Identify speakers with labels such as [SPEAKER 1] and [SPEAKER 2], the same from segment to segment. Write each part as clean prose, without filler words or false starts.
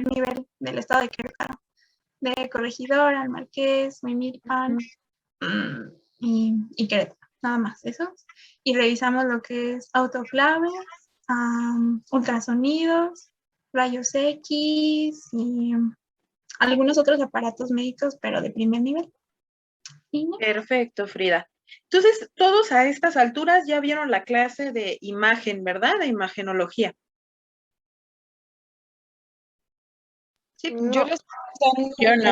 [SPEAKER 1] nivel del estado de Querétaro, de Corregidor, al Marqués, Huimilpan y Querétaro, nada más eso. Y revisamos lo que es autoclaves, ultrasonidos, rayos X y algunos otros aparatos médicos, pero de primer nivel. ¿Sí?
[SPEAKER 2] Perfecto, Frida. Entonces, todos a estas alturas ya vieron la clase de imagen, ¿verdad? De imagenología.
[SPEAKER 1] Sí,
[SPEAKER 3] No,
[SPEAKER 1] yo
[SPEAKER 2] no.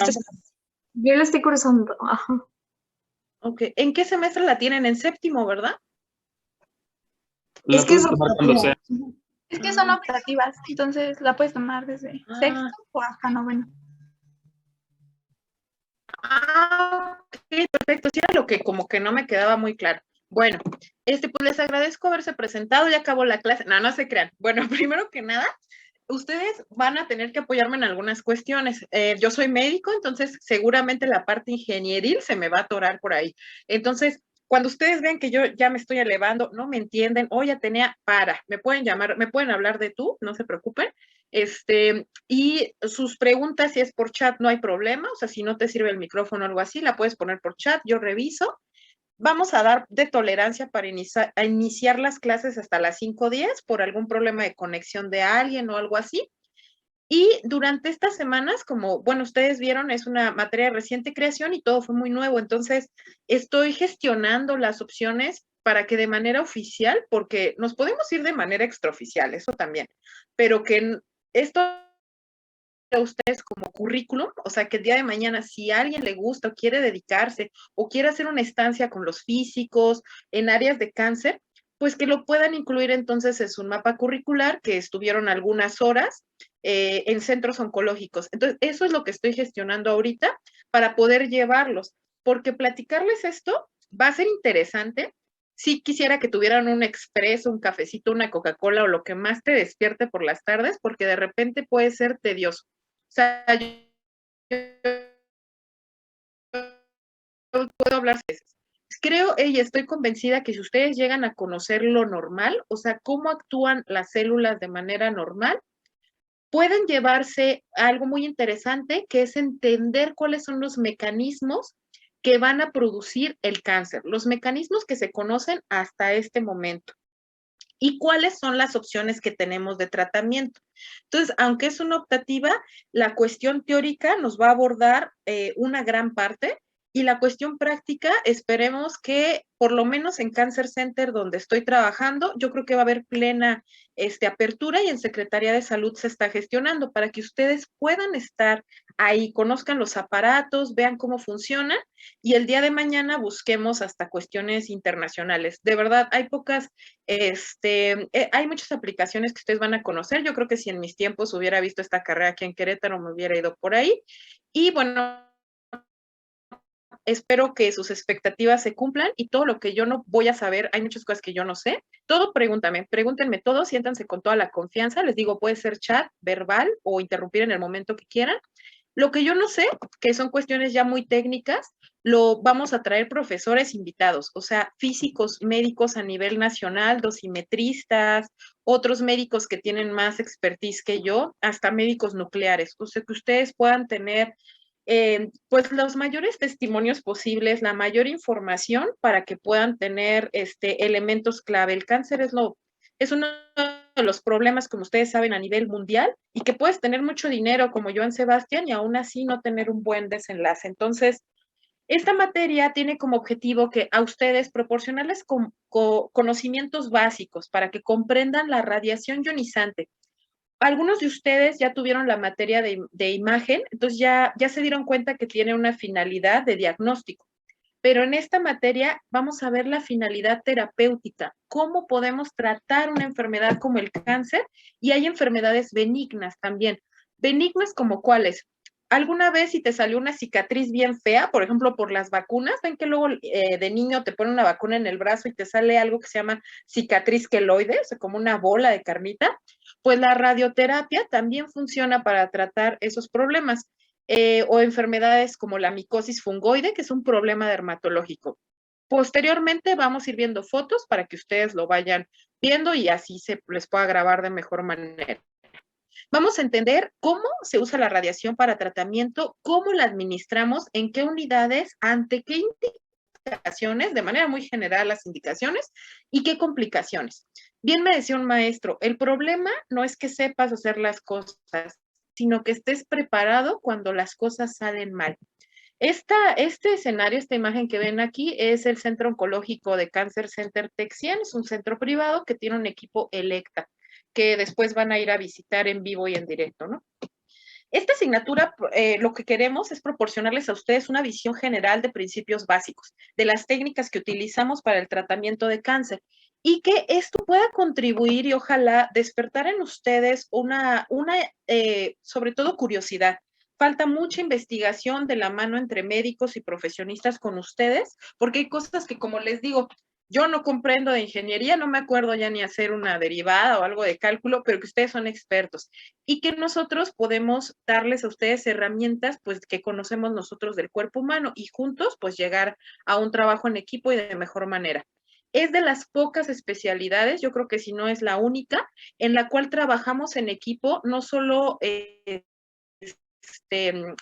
[SPEAKER 3] Yo lo estoy cursando. Ajá.
[SPEAKER 2] Ok. ¿En qué semestre la tienen? En séptimo, ¿verdad?
[SPEAKER 3] Es que es
[SPEAKER 1] Es que son optativas, entonces la puedes tomar desde sexto o hasta noveno.
[SPEAKER 2] Ok, perfecto. Sí, era lo que como que no me quedaba muy claro. Bueno, pues les agradezco haberse presentado, ya acabó la clase. No, no se crean. Bueno, primero que nada, ustedes van a tener que apoyarme en algunas cuestiones. Yo soy médico, entonces seguramente la parte ingenieril se me va a atorar por ahí. Entonces, cuando ustedes ven que yo ya me estoy elevando, no me entienden, oye, Atenea, me pueden llamar, me pueden hablar de tú, no se preocupen. Y sus preguntas, si es por chat, no hay problema, o sea, si no te sirve el micrófono o algo así, la puedes poner por chat, yo reviso. Vamos a dar de tolerancia para iniciar las clases hasta las 5:10 por algún problema de conexión de alguien o algo así. Y durante estas semanas, como, bueno, ustedes vieron, es una materia de reciente creación y todo fue muy nuevo, entonces estoy gestionando las opciones para que de manera oficial, porque nos podemos ir de manera extraoficial, eso también, pero que esto a ustedes como currículum, o sea, que el día de mañana, si a alguien le gusta o quiere dedicarse o quiere hacer una estancia con los físicos en áreas de cáncer, pues que lo puedan incluir entonces en su mapa curricular, que estuvieron algunas horas en centros oncológicos. Entonces, eso es lo que estoy gestionando ahorita para poder llevarlos, porque platicarles esto va a ser interesante. Sí quisiera que tuvieran un expreso, un cafecito, una Coca-Cola o lo que más te despierte por las tardes, porque de repente puede ser tedioso. O sea, yo puedo hablar. Creo y estoy convencida que si ustedes llegan a conocer lo normal, o sea, cómo actúan las células de manera normal, pueden llevarse a algo muy interesante, que es entender cuáles son los mecanismos que van a producir el cáncer, los mecanismos que se conocen hasta este momento y cuáles son las opciones que tenemos de tratamiento. Entonces, aunque es una optativa, la cuestión teórica nos va a abordar una gran parte y la cuestión práctica, esperemos que por lo menos en Cancer Center donde estoy trabajando, yo creo que va a haber plena apertura y en Secretaría de Salud se está gestionando para que ustedes puedan estar ahí, conozcan los aparatos, vean cómo funcionan y el día de mañana busquemos hasta cuestiones internacionales. De verdad, hay pocas hay muchas aplicaciones que ustedes van a conocer. Yo creo que si en mis tiempos hubiera visto esta carrera aquí en Querétaro, me hubiera ido por ahí. Y bueno, espero que sus expectativas se cumplan y todo lo que yo no voy a saber, hay muchas cosas que yo no sé. Todo pregúntenme todo, siéntanse con toda la confianza. Les digo, puede ser chat, verbal o interrumpir en el momento que quieran. Lo que yo no sé, que son cuestiones ya muy técnicas, lo vamos a traer profesores invitados, o sea, físicos, médicos a nivel nacional, dosimetristas, otros médicos que tienen más expertise que yo, hasta médicos nucleares, o sea, que ustedes puedan tener pues los mayores testimonios posibles, la mayor información para que puedan tener elementos clave. El cáncer es uno de los problemas, como ustedes saben, a nivel mundial y que puedes tener mucho dinero como Joan Sebastián y aún así no tener un buen desenlace. Entonces, esta materia tiene como objetivo que a ustedes proporcionarles conocimientos básicos para que comprendan la radiación ionizante. Algunos de ustedes ya tuvieron la materia de imagen, entonces ya se dieron cuenta que tiene una finalidad de diagnóstico. Pero en esta materia vamos a ver la finalidad terapéutica, cómo podemos tratar una enfermedad como el cáncer y hay enfermedades benignas también. Benignas como cuáles. ¿Alguna vez si te salió una cicatriz bien fea, por ejemplo, por las vacunas? ¿Ven que luego de niño te ponen una vacuna en el brazo y te sale algo que se llama cicatriz queloide, o sea, como una bola de carnita? Pues la radioterapia también funciona para tratar esos problemas o enfermedades como la micosis fungoide, que es un problema dermatológico. Posteriormente vamos a ir viendo fotos para que ustedes lo vayan viendo y así se les pueda grabar de mejor manera. Vamos a entender cómo se usa la radiación para tratamiento, cómo la administramos, en qué unidades, ante qué indicaciones, de manera muy general las indicaciones, y qué complicaciones. Bien me decía un maestro, el problema no es que sepas hacer las cosas, sino que estés preparado cuando las cosas salen mal. Este escenario, esta imagen que ven aquí, es el Centro Oncológico de Cáncer Center Tech-100, es un centro privado que tiene un equipo Electa, que después van a ir a visitar en vivo y en directo, ¿no? Esta asignatura, lo que queremos es proporcionarles a ustedes una visión general de principios básicos, de las técnicas que utilizamos para el tratamiento de cáncer, y que esto pueda contribuir y ojalá despertar en ustedes sobre todo curiosidad. Falta mucha investigación de la mano entre médicos y profesionistas con ustedes, porque hay cosas que, como les digo, yo no comprendo de ingeniería, no me acuerdo ya ni hacer una derivada o algo de cálculo, pero que ustedes son expertos y que nosotros podemos darles a ustedes herramientas, pues, que conocemos nosotros del cuerpo humano y juntos, pues, llegar a un trabajo en equipo y de mejor manera. Es de las pocas especialidades, yo creo que si no es la única, en la cual trabajamos en equipo, no solo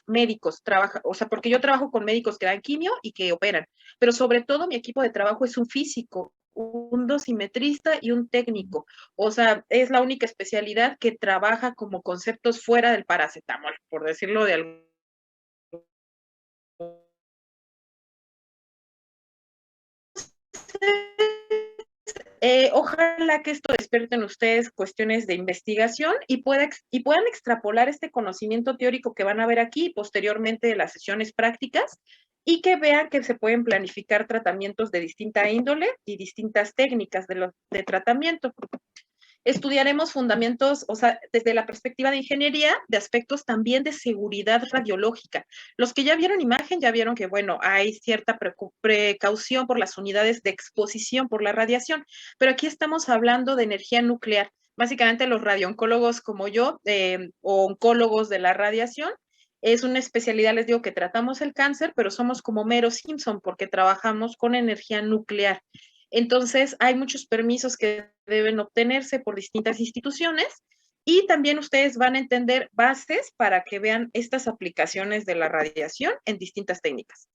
[SPEAKER 2] médicos, o sea, porque yo trabajo con médicos que dan quimio y que operan, pero sobre todo mi equipo de trabajo es un físico, un dosimetrista y un técnico. O sea, es la única especialidad que trabaja como conceptos fuera del paracetamol, por decirlo de algún. Ojalá que esto despierte en ustedes cuestiones de investigación y puedan extrapolar este conocimiento teórico que van a ver aquí y posteriormente de las sesiones prácticas y que vean que se pueden planificar tratamientos de distinta índole y distintas técnicas de tratamiento. Estudiaremos fundamentos, o sea, desde la perspectiva de ingeniería, de aspectos también de seguridad radiológica. Los que ya vieron imagen, ya vieron que, bueno, hay cierta precaución por las unidades de exposición por la radiación, pero aquí estamos hablando de energía nuclear. Básicamente los radiooncólogos como yo, o oncólogos de la radiación, es una especialidad, les digo, que tratamos el cáncer, pero somos como Mero Simpson porque trabajamos con energía nuclear. Entonces, hay muchos permisos que deben obtenerse por distintas instituciones y también ustedes van a entender bases para que vean estas aplicaciones de la radiación en distintas técnicas.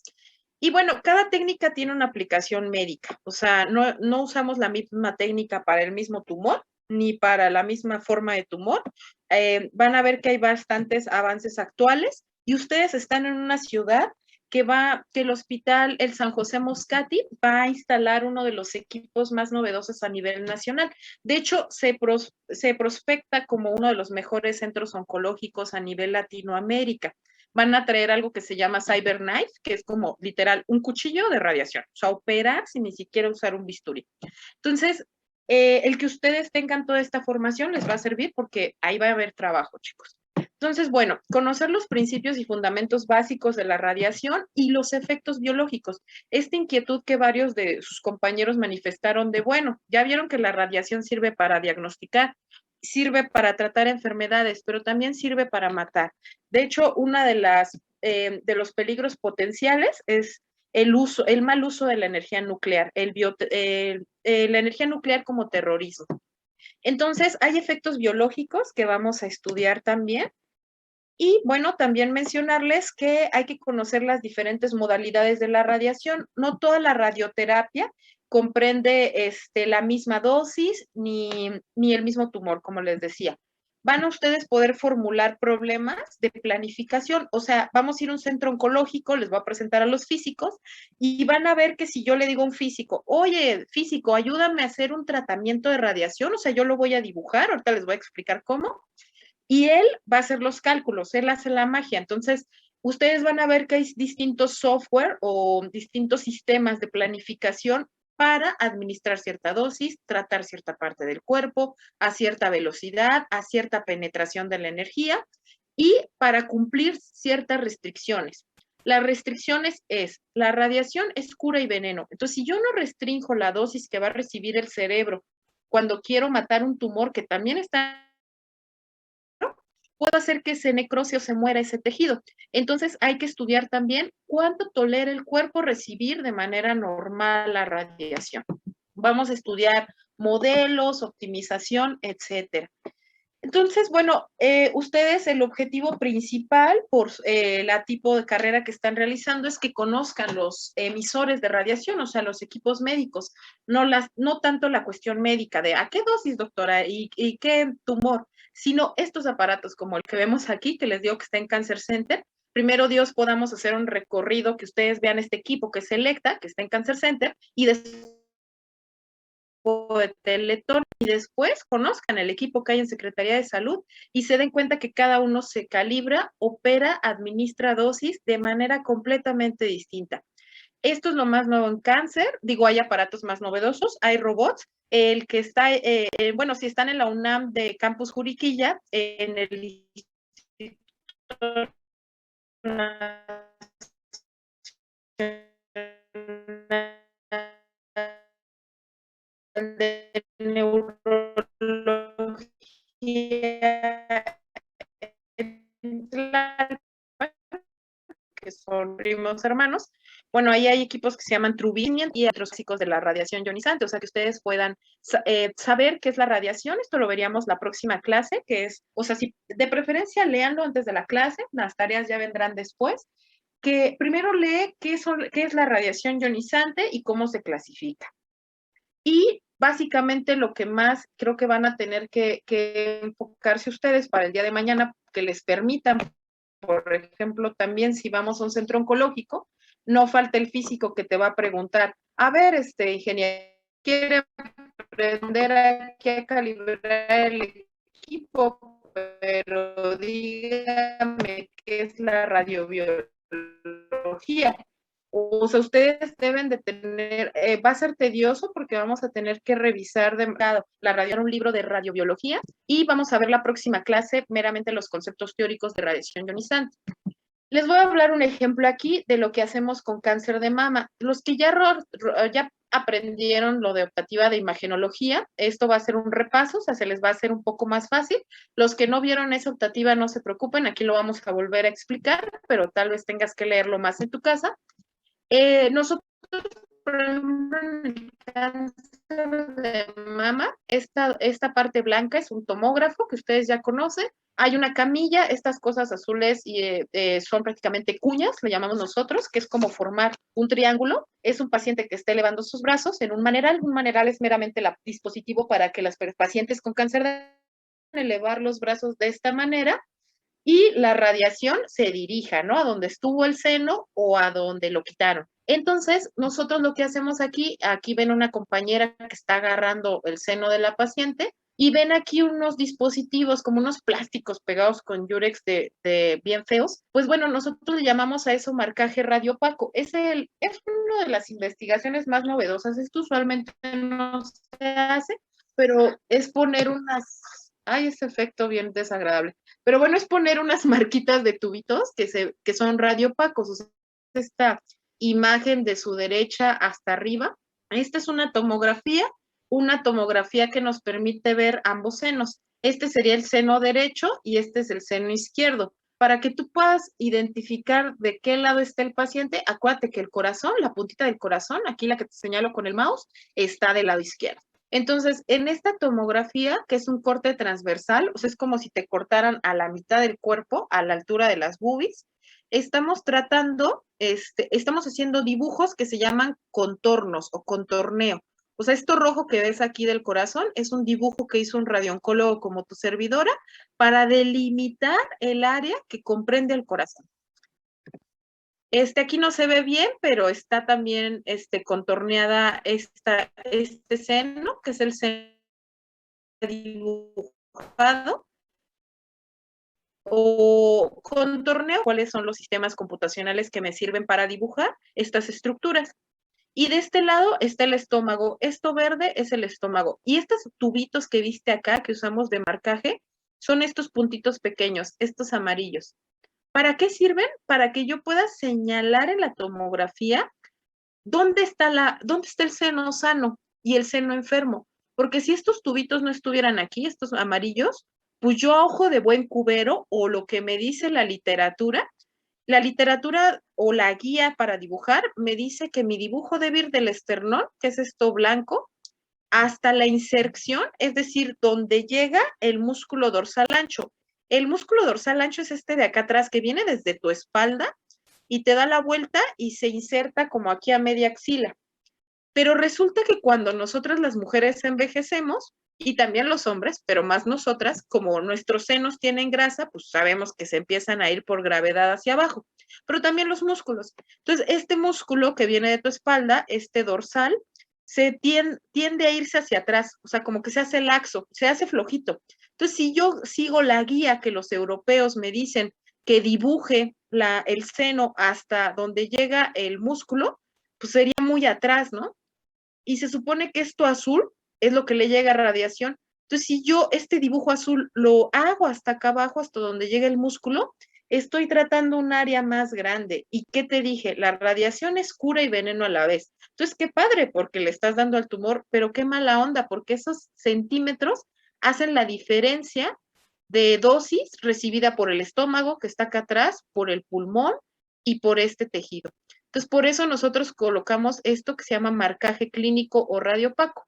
[SPEAKER 2] Y bueno, cada técnica tiene una aplicación médica, o sea, no usamos la misma técnica para el mismo tumor ni para la misma forma de tumor. Van a ver que hay bastantes avances actuales y ustedes están en una ciudad que el hospital, el San José Moscati, va a instalar uno de los equipos más novedosos a nivel nacional. De hecho, se prospecta como uno de los mejores centros oncológicos a nivel Latinoamérica. Van a traer algo que se llama CyberKnife, que es como literal un cuchillo de radiación, o sea, operar sin ni siquiera usar un bisturí. Entonces, el que ustedes tengan toda esta formación les va a servir porque ahí va a haber trabajo, chicos. Entonces, bueno, conocer los principios y fundamentos básicos de la radiación y los efectos biológicos. Esta inquietud que varios de sus compañeros manifestaron de, bueno, ya vieron que la radiación sirve para diagnosticar, sirve para tratar enfermedades, pero también sirve para matar. De hecho, una de los peligros potenciales es el mal uso de la energía nuclear, la energía nuclear como terrorismo. Entonces, hay efectos biológicos que vamos a estudiar también. Y bueno, también mencionarles que hay que conocer las diferentes modalidades de la radiación. No toda la radioterapia comprende la misma dosis ni el mismo tumor, como les decía. Van a ustedes poder formular problemas de planificación, o sea, vamos a ir a un centro oncológico, les voy a presentar a los físicos y van a ver que si yo le digo a un físico, oye, físico, ayúdame a hacer un tratamiento de radiación, o sea, yo lo voy a dibujar, ahorita les voy a explicar cómo, y él va a hacer los cálculos, él hace la magia. Entonces, ustedes van a ver que hay distintos software o distintos sistemas de planificación para administrar cierta dosis, tratar cierta parte del cuerpo, a cierta velocidad, a cierta penetración de la energía y para cumplir ciertas restricciones. Las restricciones la radiación es cura y veneno. Entonces, si yo no restringo la dosis que va a recibir el cerebro cuando quiero matar un tumor que también está, puedo hacer que se necrose o se muera ese tejido. Entonces hay que estudiar también cuánto tolera el cuerpo recibir de manera normal la radiación. Vamos a estudiar modelos, optimización, etcétera. Entonces, bueno, ustedes el objetivo principal por la tipo de carrera que están realizando es que conozcan los emisores de radiación, o sea, los equipos médicos, no tanto la cuestión médica de a qué dosis, doctora, y qué tumor, sino estos aparatos como el que vemos aquí, que les digo que está en Cancer Center. Primero Dios podamos hacer un recorrido, que ustedes vean este equipo que es Selecta, que está en Cancer Center, y después de Teletón, y después conozcan el equipo que hay en Secretaría de Salud y se den cuenta que cada uno se calibra, opera, administra dosis de manera completamente distinta. Esto es lo más nuevo en cáncer, digo, hay aparatos más novedosos, hay robots, el que está, bueno, si están en la UNAM de Campus Juriquilla, en el Instituto de Neurología que son primos hermanos. Bueno, ahí hay equipos que se llaman Truvinian y otros físicos de la radiación ionizante, o sea, que ustedes puedan saber qué es la radiación. Esto lo veríamos la próxima clase, que es, o sea, si de preferencia léanlo antes de la clase, las tareas ya vendrán después, que primero lee qué es la radiación ionizante y cómo se clasifica. Y básicamente lo que más creo que van a tener que enfocarse ustedes para el día de mañana, que les permitan, por ejemplo, también si vamos a un centro oncológico, no falta el físico que te va a preguntar, a ver, ingeniero, ¿quiere aprender aquí a calibrar el equipo? Pero dígame qué es la radiobiología. O sea, ustedes deben de tener, va a ser tedioso porque vamos a tener que revisar la radio, un libro de radiobiología y vamos a ver la próxima clase meramente los conceptos teóricos de radiación ionizante. Les voy a hablar un ejemplo aquí de lo que hacemos con cáncer de mama. Los que ya aprendieron lo de optativa de imagenología, esto va a ser un repaso, o sea, se les va a hacer un poco más fácil. Los que no vieron esa optativa, no se preocupen, aquí lo vamos a volver a explicar, pero tal vez tengas que leerlo más en tu casa. Nosotros, por ejemplo, en el cáncer de mama, esta parte blanca es un tomógrafo que ustedes ya conocen. Hay una camilla, estas cosas azules y, son prácticamente cuñas, le llamamos nosotros, que es como formar un triángulo. Es un paciente que está elevando sus brazos en un maneral. Un maneral es meramente el dispositivo para que las pacientes con cáncer de mama elevar los brazos de esta manera y la radiación se dirija, ¿no? A donde estuvo el seno o a donde lo quitaron. Entonces, nosotros lo que hacemos aquí ven una compañera que está agarrando el seno de la paciente y ven aquí unos dispositivos como unos plásticos pegados con yurex de bien feos. Pues bueno, nosotros le llamamos a eso marcaje radiopaco. Es una de las investigaciones más novedosas. Esto usualmente no se hace, pero es poner ese efecto bien desagradable. Pero bueno, es poner unas marquitas de tubitos que son radiopacos. O sea, esta imagen de su derecha hasta arriba. Esta es una tomografía que nos permite ver ambos senos. Este sería el seno derecho y este es el seno izquierdo. Para que tú puedas identificar de qué lado está el paciente, acuérdate que el corazón, la puntita del corazón, aquí la que te señalo con el mouse, está del lado izquierdo. Entonces, en esta tomografía, que es un corte transversal, o sea, es como si te cortaran a la mitad del cuerpo, a la altura de las boobies, estamos haciendo dibujos que se llaman contornos o contorneo. O sea, esto rojo que ves aquí del corazón es un dibujo que hizo un radiooncólogo como tu servidora para delimitar el área que comprende el corazón. Aquí no se ve bien, pero está también contorneada este seno, que es el seno dibujado, o contorneo, cuáles son los sistemas computacionales que me sirven para dibujar estas estructuras. Y de este lado está el estómago. Esto verde es el estómago. Y estos tubitos que viste acá, que usamos de marcaje, son estos puntitos pequeños, estos amarillos. ¿Para qué sirven? Para que yo pueda señalar en la tomografía dónde está el seno sano y el seno enfermo. Porque si estos tubitos no estuvieran aquí, estos amarillos, pues yo a ojo de buen cubero, o lo que me dice la literatura o la guía para dibujar me dice que mi dibujo debe ir del esternón, que es esto blanco, hasta la inserción, es decir, donde llega el músculo dorsal ancho. El músculo dorsal ancho es este de acá atrás que viene desde tu espalda y te da la vuelta y se inserta como aquí a media axila. Pero resulta que cuando nosotras las mujeres envejecemos, y también los hombres, pero más nosotras, como nuestros senos tienen grasa, pues sabemos que se empiezan a ir por gravedad hacia abajo, pero también los músculos. Entonces, este músculo que viene de tu espalda, este dorsal, se tiende a irse hacia atrás, o sea, como que se hace laxo, se hace flojito. Entonces, si yo sigo la guía que los europeos me dicen que dibuje el seno hasta donde llega el músculo, pues sería muy atrás, ¿no? Y se supone que esto azul es lo que le llega a radiación. Entonces, si yo este dibujo azul lo hago hasta acá abajo, hasta donde llega el músculo, estoy tratando un área más grande. ¿Y qué te dije? La radiación es cura y veneno a la vez. Entonces, qué padre, porque le estás dando al tumor, pero qué mala onda, porque esos centímetros hacen la diferencia de dosis recibida por el estómago, que está acá atrás, por el pulmón y por este tejido. Entonces, por eso nosotros colocamos esto que se llama marcaje clínico o radiopaco.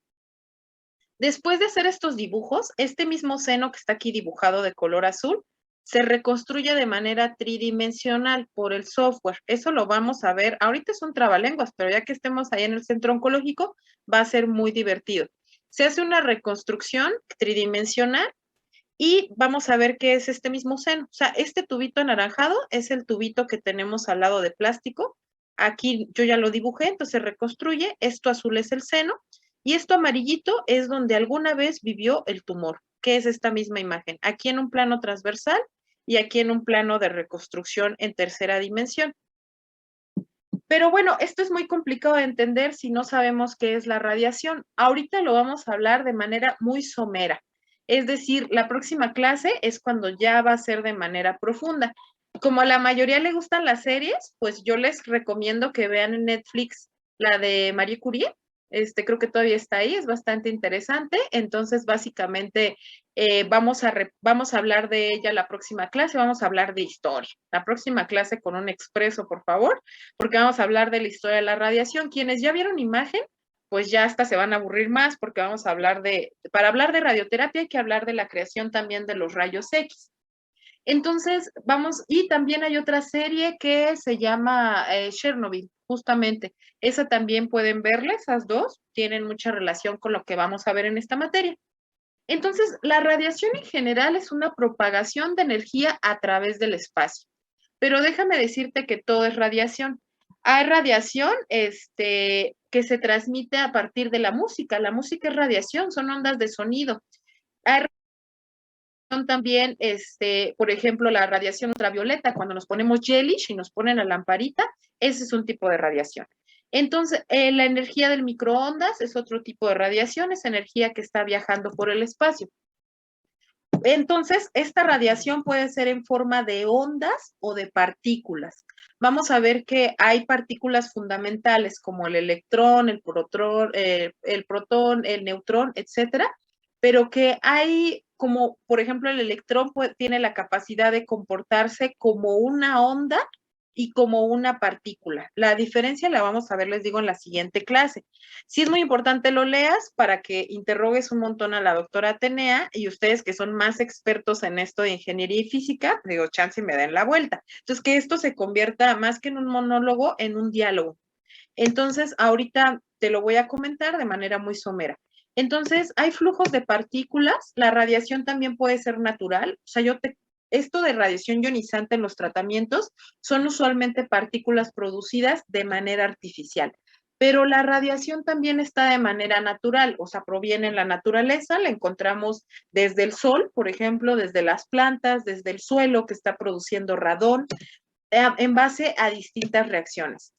[SPEAKER 2] Después de hacer estos dibujos, este mismo seno que está aquí dibujado de color azul, se reconstruye de manera tridimensional por el software. Eso lo vamos a ver. Ahorita es un trabalenguas, pero ya que estemos ahí en el centro oncológico, va a ser muy divertido. Se hace una reconstrucción tridimensional y vamos a ver qué es este mismo seno. O sea, este tubito anaranjado es el tubito que tenemos al lado de plástico. Aquí yo ya lo dibujé, entonces reconstruye. Esto azul es el seno y esto amarillito es donde alguna vez vivió el tumor, que es esta misma imagen. Aquí en un plano transversal y aquí en un plano de reconstrucción en tercera dimensión. Pero bueno, esto es muy complicado de entender si no sabemos qué es la radiación. Ahorita lo vamos a hablar de manera muy somera. Es decir, la próxima clase es cuando ya va a ser de manera profunda. Como a la mayoría le gustan las series, pues yo les recomiendo que vean en Netflix la de Marie Curie. Creo que todavía está ahí, es bastante interesante. Entonces, básicamente, vamos a hablar de ella la próxima clase, vamos a hablar de historia. La próxima clase con un expreso, por favor, porque vamos a hablar de la historia de la radiación. Quienes ya vieron imagen, pues ya hasta se van a aburrir más porque vamos a hablar para hablar de radioterapia hay que hablar de la creación también de los rayos X. Entonces, y también hay otra serie que se llama Chernobyl, justamente. Esa también pueden verla, esas dos tienen mucha relación con lo que vamos a ver en esta materia. Entonces, la radiación en general es una propagación de energía a través del espacio. Pero déjame decirte que todo es radiación. Hay radiación que se transmite a partir de la música. La música es radiación, son ondas de sonido. Hay también, por ejemplo, la radiación ultravioleta, cuando nos ponemos gelish y nos ponen la lamparita, ese es un tipo de radiación. Entonces, la energía del microondas es otro tipo de radiación, es energía que está viajando por el espacio. Entonces, esta radiación puede ser en forma de ondas o de partículas. Vamos a ver que hay partículas fundamentales como el electrón, el protón, el neutrón, etcétera, pero que hay como, por ejemplo, el electrón tiene la capacidad de comportarse como una onda y como una partícula. La diferencia la vamos a ver, les digo, en la siguiente clase. Sí es muy importante lo leas para que interrogues un montón a la doctora Atenea y ustedes que son más expertos en esto de ingeniería y física, digo, chance me den la vuelta. Entonces, que esto se convierta más que en un monólogo, en un diálogo. Entonces, ahorita te lo voy a comentar de manera muy somera. Entonces, hay flujos de partículas, la radiación también puede ser natural, o sea, esto de radiación ionizante en los tratamientos son usualmente partículas producidas de manera artificial, pero la radiación también está de manera natural, o sea, proviene en la naturaleza, la encontramos desde el sol, por ejemplo, desde las plantas, desde el suelo que está produciendo radón, en base a distintas reacciones.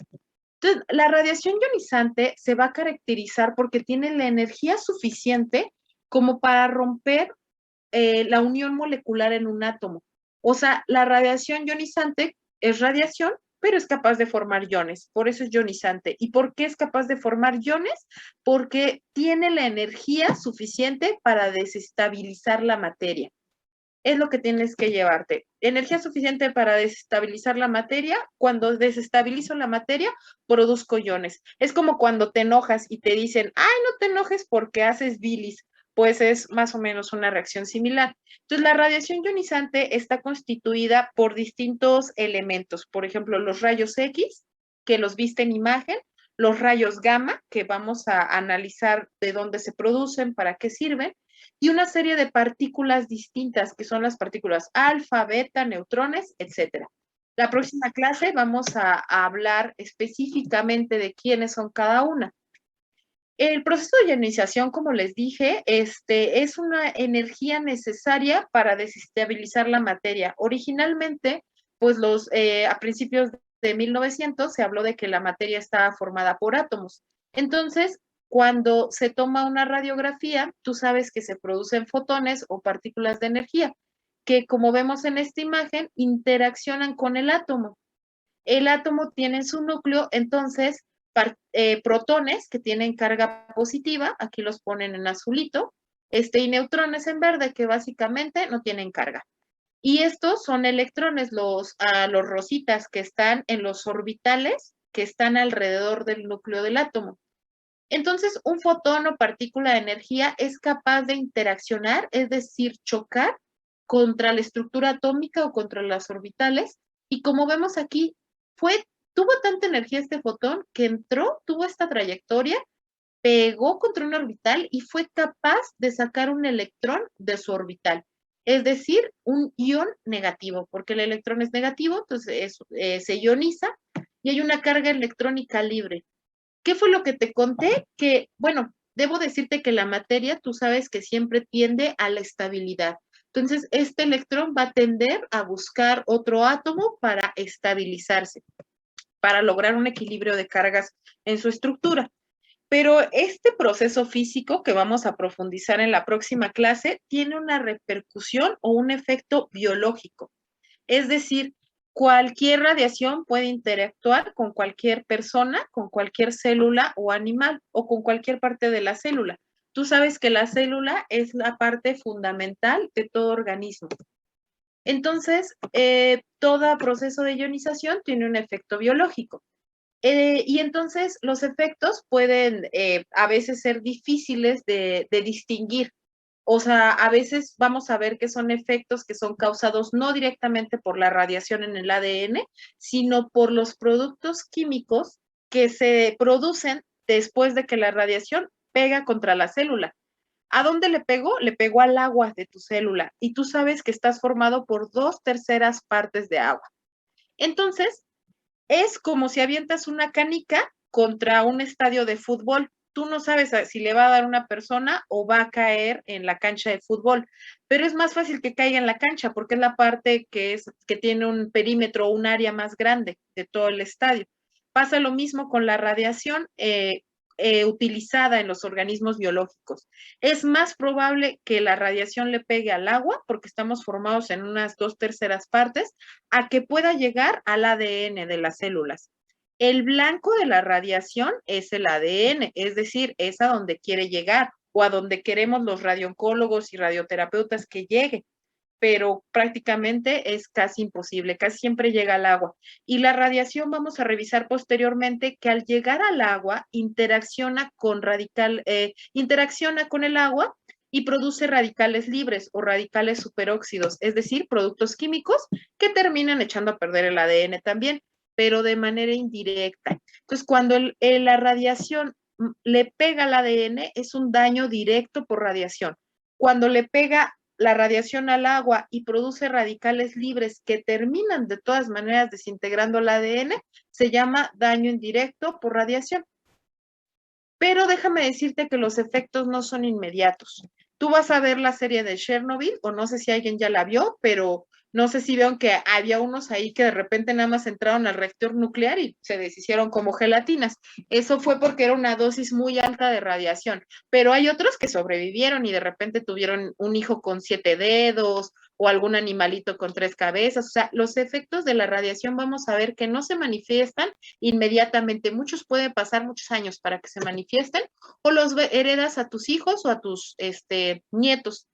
[SPEAKER 2] Entonces, la radiación ionizante se va a caracterizar porque tiene la energía suficiente como para romper la unión molecular en un átomo. O sea, la radiación ionizante es radiación, pero es capaz de formar iones, por eso es ionizante. ¿Y por qué es capaz de formar iones? Porque tiene la energía suficiente para desestabilizar la materia. es lo que tienes que llevarte. Energía suficiente para desestabilizar la materia. Cuando desestabilizo la materia, produzco iones. Es como cuando te enojas y te dicen, ay, no te enojes porque haces bilis. Pues es más o menos una reacción similar. Entonces, la radiación ionizante está constituida por distintos elementos. Por ejemplo, los rayos X, que los viste en imagen, los rayos gamma, que vamos a analizar de dónde se producen, para qué sirven, y una serie de partículas distintas, que son las partículas alfa, beta, neutrones, etcétera. La próxima clase vamos a hablar específicamente de quiénes son cada una. El proceso de ionización, como les dije, es una energía necesaria para desestabilizar la materia. Originalmente, pues a principios de 1900 se habló de que la materia estaba formada por átomos. Entonces, cuando se toma una radiografía, tú sabes que se producen fotones o partículas de energía, que como vemos en esta imagen, interaccionan con el átomo. El átomo tiene en su núcleo, entonces, protones que tienen carga positiva, aquí los ponen en azulito, y neutrones en verde, que básicamente no tienen carga. Y estos son electrones, los rositas, que están en los orbitales, que están alrededor del núcleo del átomo. Entonces, un fotón o partícula de energía es capaz de interaccionar, es decir, chocar contra la estructura atómica o contra las orbitales. Y como vemos aquí, tuvo tanta energía este fotón que entró, tuvo esta trayectoria, pegó contra un orbital y fue capaz de sacar un electrón de su orbital. Es decir, un ion negativo, porque el electrón es negativo, entonces se ioniza y hay una carga electrónica libre. ¿Qué fue lo que te conté? Que, bueno, debo decirte que la materia, tú sabes que siempre tiende a la estabilidad. Entonces, este electrón va a tender a buscar otro átomo para estabilizarse, para lograr un equilibrio de cargas en su estructura. Pero este proceso físico que vamos a profundizar en la próxima clase tiene una repercusión o un efecto biológico. Es decir, cualquier radiación puede interactuar con cualquier persona, con cualquier célula o animal o con cualquier parte de la célula. Tú sabes que la célula es la parte fundamental de todo organismo. Entonces, todo proceso de ionización tiene un efecto biológico. Y entonces los efectos pueden a veces ser difíciles de distinguir. O sea, a veces vamos a ver que son efectos que son causados no directamente por la radiación en el ADN, sino por los productos químicos que se producen después de que la radiación pega contra la célula. ¿A dónde le pegó? Le pegó al agua de tu célula y tú sabes que estás formado por 2/3 partes de agua. Entonces, es como si avientas una canica contra un estadio de fútbol. Tú no sabes si le va a dar una persona o va a caer en la cancha de fútbol, pero es más fácil que caiga en la cancha porque es la parte que tiene un perímetro o un área más grande de todo el estadio. Pasa lo mismo con la radiación utilizada en los organismos biológicos. Es más probable que la radiación le pegue al agua, porque estamos formados en unas 2/3 partes, a que pueda llegar al ADN de las células. El blanco de la radiación es el ADN, es decir, es a donde quiere llegar o a donde queremos los radiooncólogos y radioterapeutas que llegue, pero prácticamente es casi imposible, casi siempre llega al agua. Y la radiación vamos a revisar posteriormente que al llegar al agua interacciona con el agua y produce radicales libres o radicales superóxidos, es decir, productos químicos que terminan echando a perder el ADN también, pero de manera indirecta. Entonces, cuando la radiación le pega al ADN, es un daño directo por radiación. Cuando le pega la radiación al agua y produce radicales libres que terminan de todas maneras desintegrando el ADN, se llama daño indirecto por radiación. Pero déjame decirte que los efectos no son inmediatos. Tú vas a ver la serie de Chernobyl, o no sé si alguien ya la vio, pero no sé si vieron que había unos ahí que de repente nada más entraron al reactor nuclear y se deshicieron como gelatinas. Eso fue porque era una dosis muy alta de radiación. Pero hay otros que sobrevivieron y de repente tuvieron un hijo con 7 dedos o algún animalito con 3 cabezas. O sea, los efectos de la radiación vamos a ver que no se manifiestan inmediatamente. Muchos pueden pasar muchos años para que se manifiesten o los heredas a tus hijos o a tus nietos.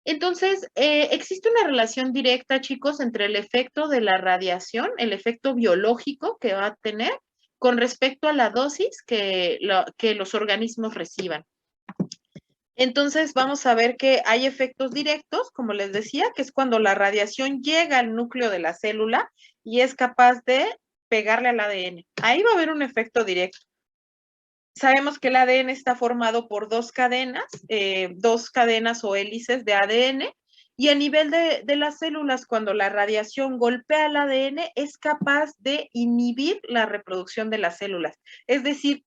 [SPEAKER 2] Entonces, existe una relación directa, chicos, entre el efecto de la radiación, el efecto biológico que va a tener con respecto a la dosis que los organismos reciban. Entonces, vamos a ver que hay efectos directos, como les decía, que es cuando la radiación llega al núcleo de la célula y es capaz de pegarle al ADN. Ahí va a haber un efecto directo. Sabemos que el ADN está formado por dos cadenas o hélices de ADN, y a nivel de las células, cuando la radiación golpea el ADN, es capaz de inhibir la reproducción de las células. Es decir,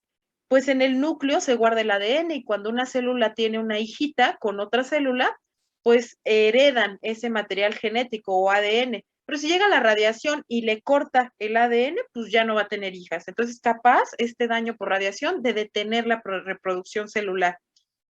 [SPEAKER 2] pues en el núcleo se guarda el ADN y cuando una célula tiene una hijita con otra célula, pues heredan ese material genético o ADN. Pero si llega la radiación y le corta el ADN, pues ya no va a tener hijas. Entonces, capaz este daño por radiación de detener la reproducción celular.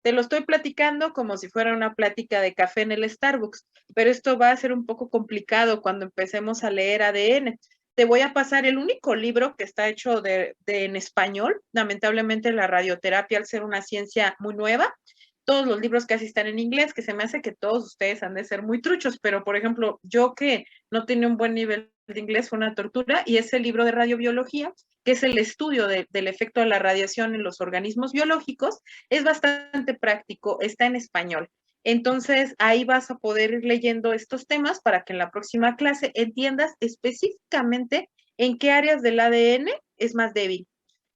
[SPEAKER 2] Te lo estoy platicando como si fuera una plática de café en el Starbucks, pero esto va a ser un poco complicado cuando empecemos a leer ADN. Te voy a pasar el único libro que está hecho en español. Lamentablemente la radioterapia, al ser una ciencia muy nueva, todos los libros casi están en inglés, que se me hace que todos ustedes han de ser muy truchos, pero por ejemplo, yo que no tenía un buen nivel de inglés fue una tortura, y ese libro de radiobiología, que es el estudio del efecto de la radiación en los organismos biológicos, es bastante práctico, está en español. Entonces, ahí vas a poder ir leyendo estos temas para que en la próxima clase entiendas específicamente en qué áreas del ADN es más débil.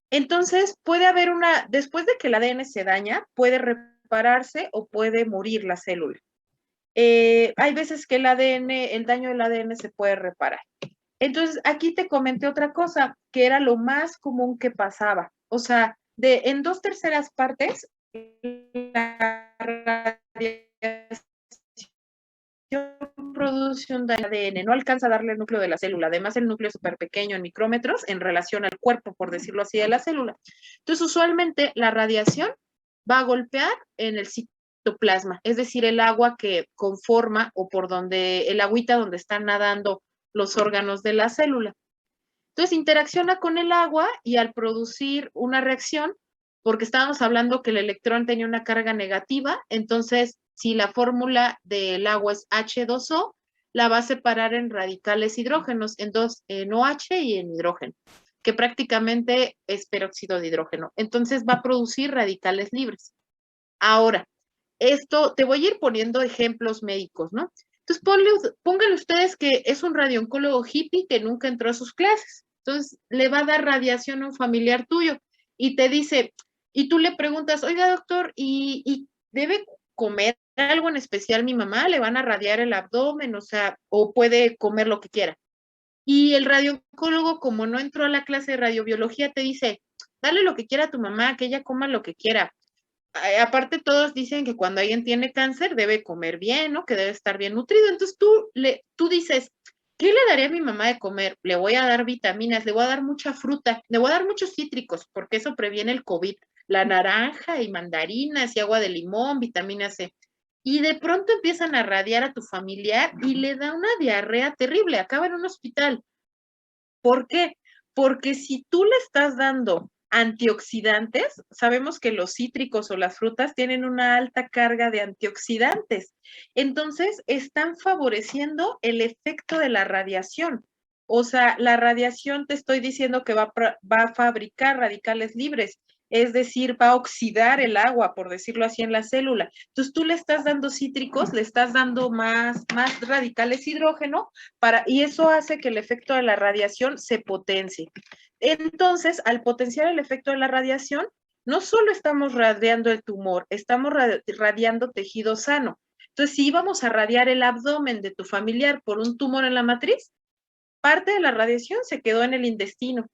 [SPEAKER 2] Entonces, puede haber después de que el ADN se daña, puede repararse o puede morir la célula. Hay veces que el daño del ADN se puede reparar. Entonces, aquí te comenté otra cosa, que era lo más común que pasaba. O sea, en 2/3 partes, la radiación produce un daño al ADN, no alcanza a darle el núcleo de la célula. Además, el núcleo es súper pequeño en micrómetros en relación al cuerpo, por decirlo así, de la célula. Entonces, usualmente la radiación va a golpear en el citoplasma, es decir, el agua que conforma o por donde, el agüita donde están nadando los órganos de la célula. Entonces, interacciona con el agua y al producir una reacción, porque estábamos hablando que el electrón tenía una carga negativa, entonces, si la fórmula del agua es H2O, la va a separar en radicales hidrógenos, en OH y en hidrógeno, que prácticamente es peróxido de hidrógeno. Entonces, va a producir radicales libres. Ahora, esto, te voy a ir poniendo ejemplos médicos, ¿no? Entonces, pónganle ustedes que es un radiooncólogo hippie que nunca entró a sus clases. Entonces, le va a dar radiación a un familiar tuyo y te dice, y tú le preguntas, oiga, doctor, ¿y debe comer algo en especial mi mamá? ¿Le van a radiar el abdomen? O sea, o puede comer lo que quiera. Y el radiooncólogo, como no entró a la clase de radiobiología, te dice, dale lo que quiera a tu mamá, que ella coma lo que quiera. Aparte, todos dicen que cuando alguien tiene cáncer debe comer bien, ¿no? Que debe estar bien nutrido. Entonces tú dices, ¿qué le daré a mi mamá de comer? Le voy a dar vitaminas, le voy a dar mucha fruta, le voy a dar muchos cítricos, porque eso previene el COVID. La naranja y mandarinas y agua de limón, vitamina C. Y de pronto empiezan a radiar a tu familiar y le da una diarrea terrible, acaba en un hospital. ¿Por qué? Porque si tú le estás dando antioxidantes, sabemos que los cítricos o las frutas tienen una alta carga de antioxidantes. Entonces, están favoreciendo el efecto de la radiación. O sea, la radiación, te estoy diciendo que va a fabricar radicales libres, es decir, va a oxidar el agua, por decirlo así, en la célula. Entonces, tú le estás dando cítricos, le estás dando más radicales hidrógeno, y eso hace que el efecto de la radiación se potencie. Entonces, al potenciar el efecto de la radiación, no solo estamos radiando el tumor, estamos radiando tejido sano. Entonces, si íbamos a radiar el abdomen de tu familiar por un tumor en la matriz, parte de la radiación se quedó en el intestino.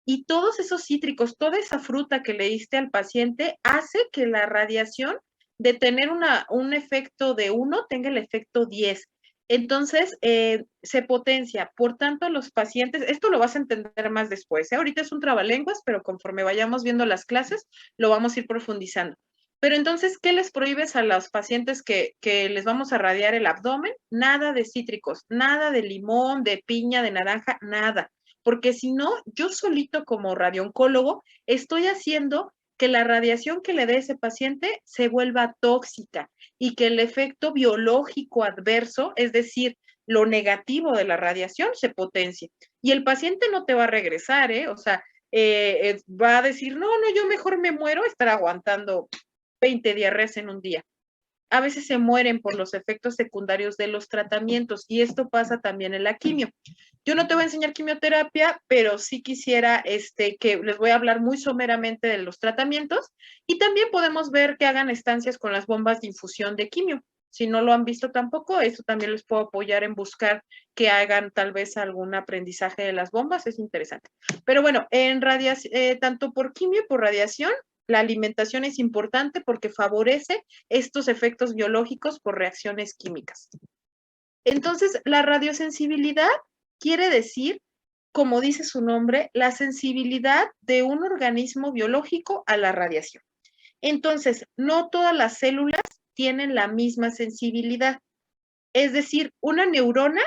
[SPEAKER 2] Y todos esos cítricos, toda esa fruta que le diste al paciente hace que la radiación, de tener un efecto de 1, tenga el efecto 10. Entonces, se potencia. Por tanto, los pacientes, esto lo vas a entender más después, ¿eh? Ahorita es un trabalenguas, pero conforme vayamos viendo las clases, lo vamos a ir profundizando. Pero entonces, ¿qué les prohíbes a los pacientes que les vamos a radiar el abdomen? Nada de cítricos, nada de limón, de piña, de naranja, nada. Porque si no, yo solito como radiooncólogo estoy haciendo que la radiación que le dé ese paciente se vuelva tóxica y que el efecto biológico adverso, es decir, lo negativo de la radiación, se potencie. Y el paciente no te va a regresar, ¿eh? O sea, va a decir, no, yo mejor me muero, estar aguantando 20 diarreas en un día. A veces se mueren por los efectos secundarios de los tratamientos y esto pasa también en la quimio. Yo no te voy a enseñar quimioterapia, pero sí quisiera que les voy a hablar muy someramente de los tratamientos y también podemos ver que hagan estancias con las bombas de infusión de quimio. Si no lo han visto tampoco, eso también les puedo apoyar en buscar que hagan tal vez algún aprendizaje de las bombas, es interesante. Pero bueno, tanto por quimio y por radiación, la alimentación es importante porque favorece estos efectos biológicos por reacciones químicas. Entonces, la radiosensibilidad quiere decir, como dice su nombre, la sensibilidad de un organismo biológico a la radiación. Entonces, no todas las células tienen la misma sensibilidad. Es decir, una neurona,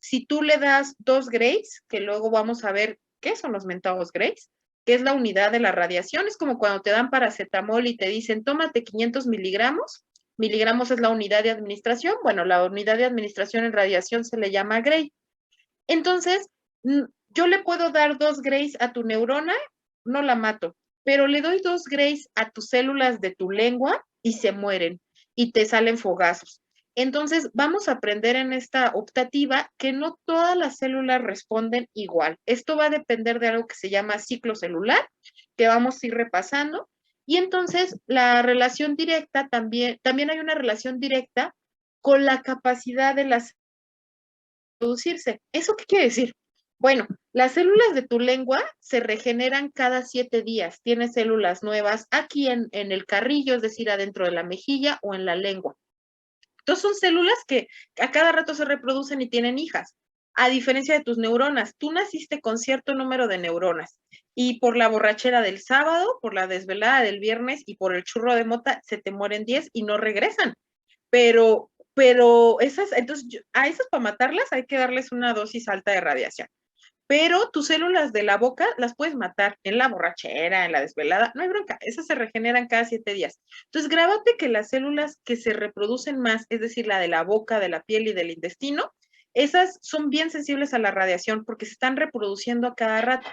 [SPEAKER 2] si tú le das 2 grays, que luego vamos a ver qué son los mentados grays, que es la unidad de la radiación, es como cuando te dan paracetamol y te dicen, tómate 500 miligramos, miligramos es la unidad de administración, bueno, la unidad de administración en radiación se le llama gray. Entonces, yo le puedo dar 2 grays a tu neurona, no la mato, pero le doy 2 grays a tus células de tu lengua y se mueren y te salen fogazos. Entonces, vamos a aprender en esta optativa que no todas las células responden igual. Esto va a depender de algo que se llama ciclo celular, que vamos a ir repasando. Y entonces, la relación directa también hay una relación directa con la capacidad de las producirse. ¿Eso qué quiere decir? Bueno, las células de tu lengua se regeneran cada 7 días. Tienes células nuevas aquí en el carrillo, es decir, adentro de la mejilla o en la lengua. Entonces son células que a cada rato se reproducen y tienen hijas. A diferencia de tus neuronas, tú naciste con cierto número de neuronas y por la borrachera del sábado, por la desvelada del viernes y por el churro de mota se te mueren 10 y no regresan. Pero esas, entonces a esas para matarlas hay que darles una dosis alta de radiación. Pero tus células de la boca las puedes matar en la borrachera, en la desvelada, no hay bronca, esas se regeneran cada 7 días. Entonces, grábate que las células que se reproducen más, es decir, la de la boca, de la piel y del intestino, esas son bien sensibles a la radiación porque se están reproduciendo a cada rato.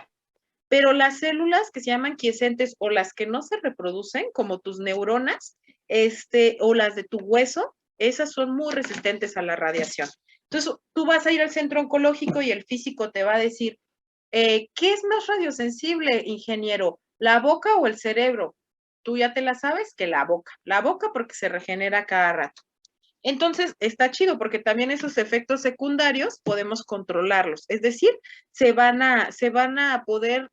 [SPEAKER 2] Pero las células que se llaman quiescentes o las que no se reproducen, como tus neuronas, o las de tu hueso, esas son muy resistentes a la radiación. Entonces, tú vas a ir al centro oncológico y el físico te va a decir, ¿qué es más radiosensible, ingeniero? ¿La boca o el cerebro? Tú ya te la sabes que la boca porque se regenera cada rato. Entonces, está chido porque también esos efectos secundarios podemos controlarlos, es decir, se van a poder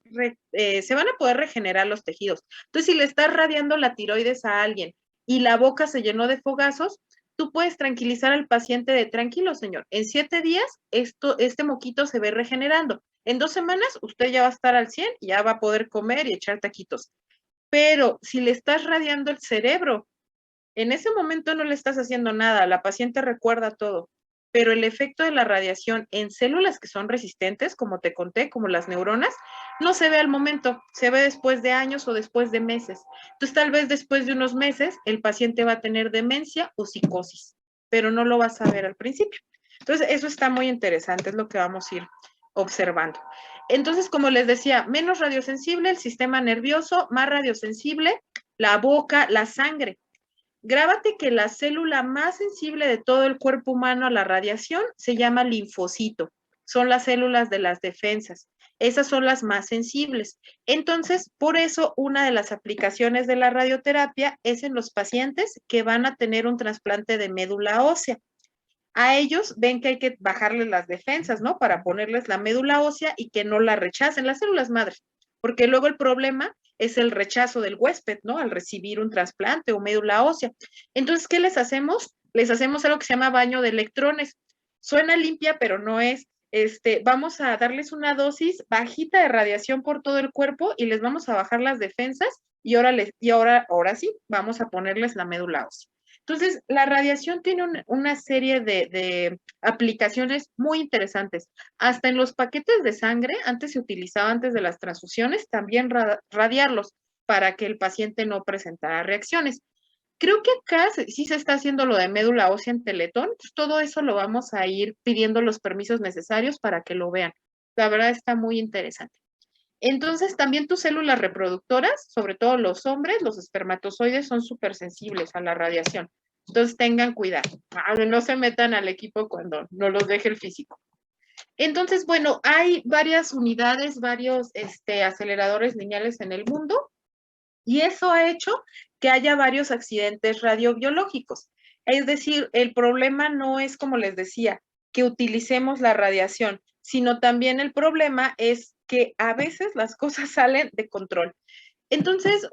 [SPEAKER 2] regenerar los tejidos. Entonces, si le estás radiando la tiroides a alguien y la boca se llenó de fogazos, tú puedes tranquilizar al paciente de tranquilo, señor. En 7 días, este moquito se ve regenerando. En 2 semanas, usted ya va a estar al 100 y ya va a poder comer y echar taquitos. Pero si le estás radiando el cerebro, en ese momento no le estás haciendo nada, la paciente recuerda todo, pero el efecto de la radiación en células que son resistentes, como te conté, como las neuronas, no se ve al momento, se ve después de años o después de meses. Entonces, tal vez después de unos meses, el paciente va a tener demencia o psicosis, pero no lo vas a ver al principio. Entonces, eso está muy interesante, es lo que vamos a ir observando. Entonces, como les decía, menos radiosensible el sistema nervioso, más radiosensible la boca, la sangre. Grábate que la célula más sensible de todo el cuerpo humano a la radiación se llama linfocito. Son las células de las defensas. Esas son las más sensibles. Entonces, por eso, una de las aplicaciones de la radioterapia es en los pacientes que van a tener un trasplante de médula ósea. A ellos ven que hay que bajarles las defensas, ¿no? Para ponerles la médula ósea y que no la rechacen, las células madres. Porque luego el problema es el rechazo del huésped, ¿no? Al recibir un trasplante o médula ósea. Entonces, ¿qué les hacemos? Les hacemos algo que se llama baño de electrones. Suena limpia, pero no es. Vamos a darles una dosis bajita de radiación por todo el cuerpo y les vamos a bajar las defensas y ahora sí, vamos a ponerles la médula ósea. Entonces, la radiación tiene una serie de aplicaciones muy interesantes. Hasta en los paquetes de sangre, antes se utilizaba antes de las transfusiones, también radiarlos. para que el paciente no presentara reacciones. Creo que acá sí se está haciendo lo de médula ósea en Teletón, pues todo eso lo vamos a ir pidiendo los permisos necesarios para que lo vean. La verdad está muy interesante. Entonces, también tus células reproductoras, sobre todo los hombres, los espermatozoides son súper sensibles a la radiación. Entonces, tengan cuidado. No se metan al equipo cuando no los deje el físico. Entonces, bueno, hay varias unidades, varios aceleradores lineales en el mundo y eso ha hecho que haya varios accidentes radiobiológicos. Es decir, el problema no es, como les decía, que utilicemos la radiación, sino también el problema es que a veces las cosas salen de control. Entonces,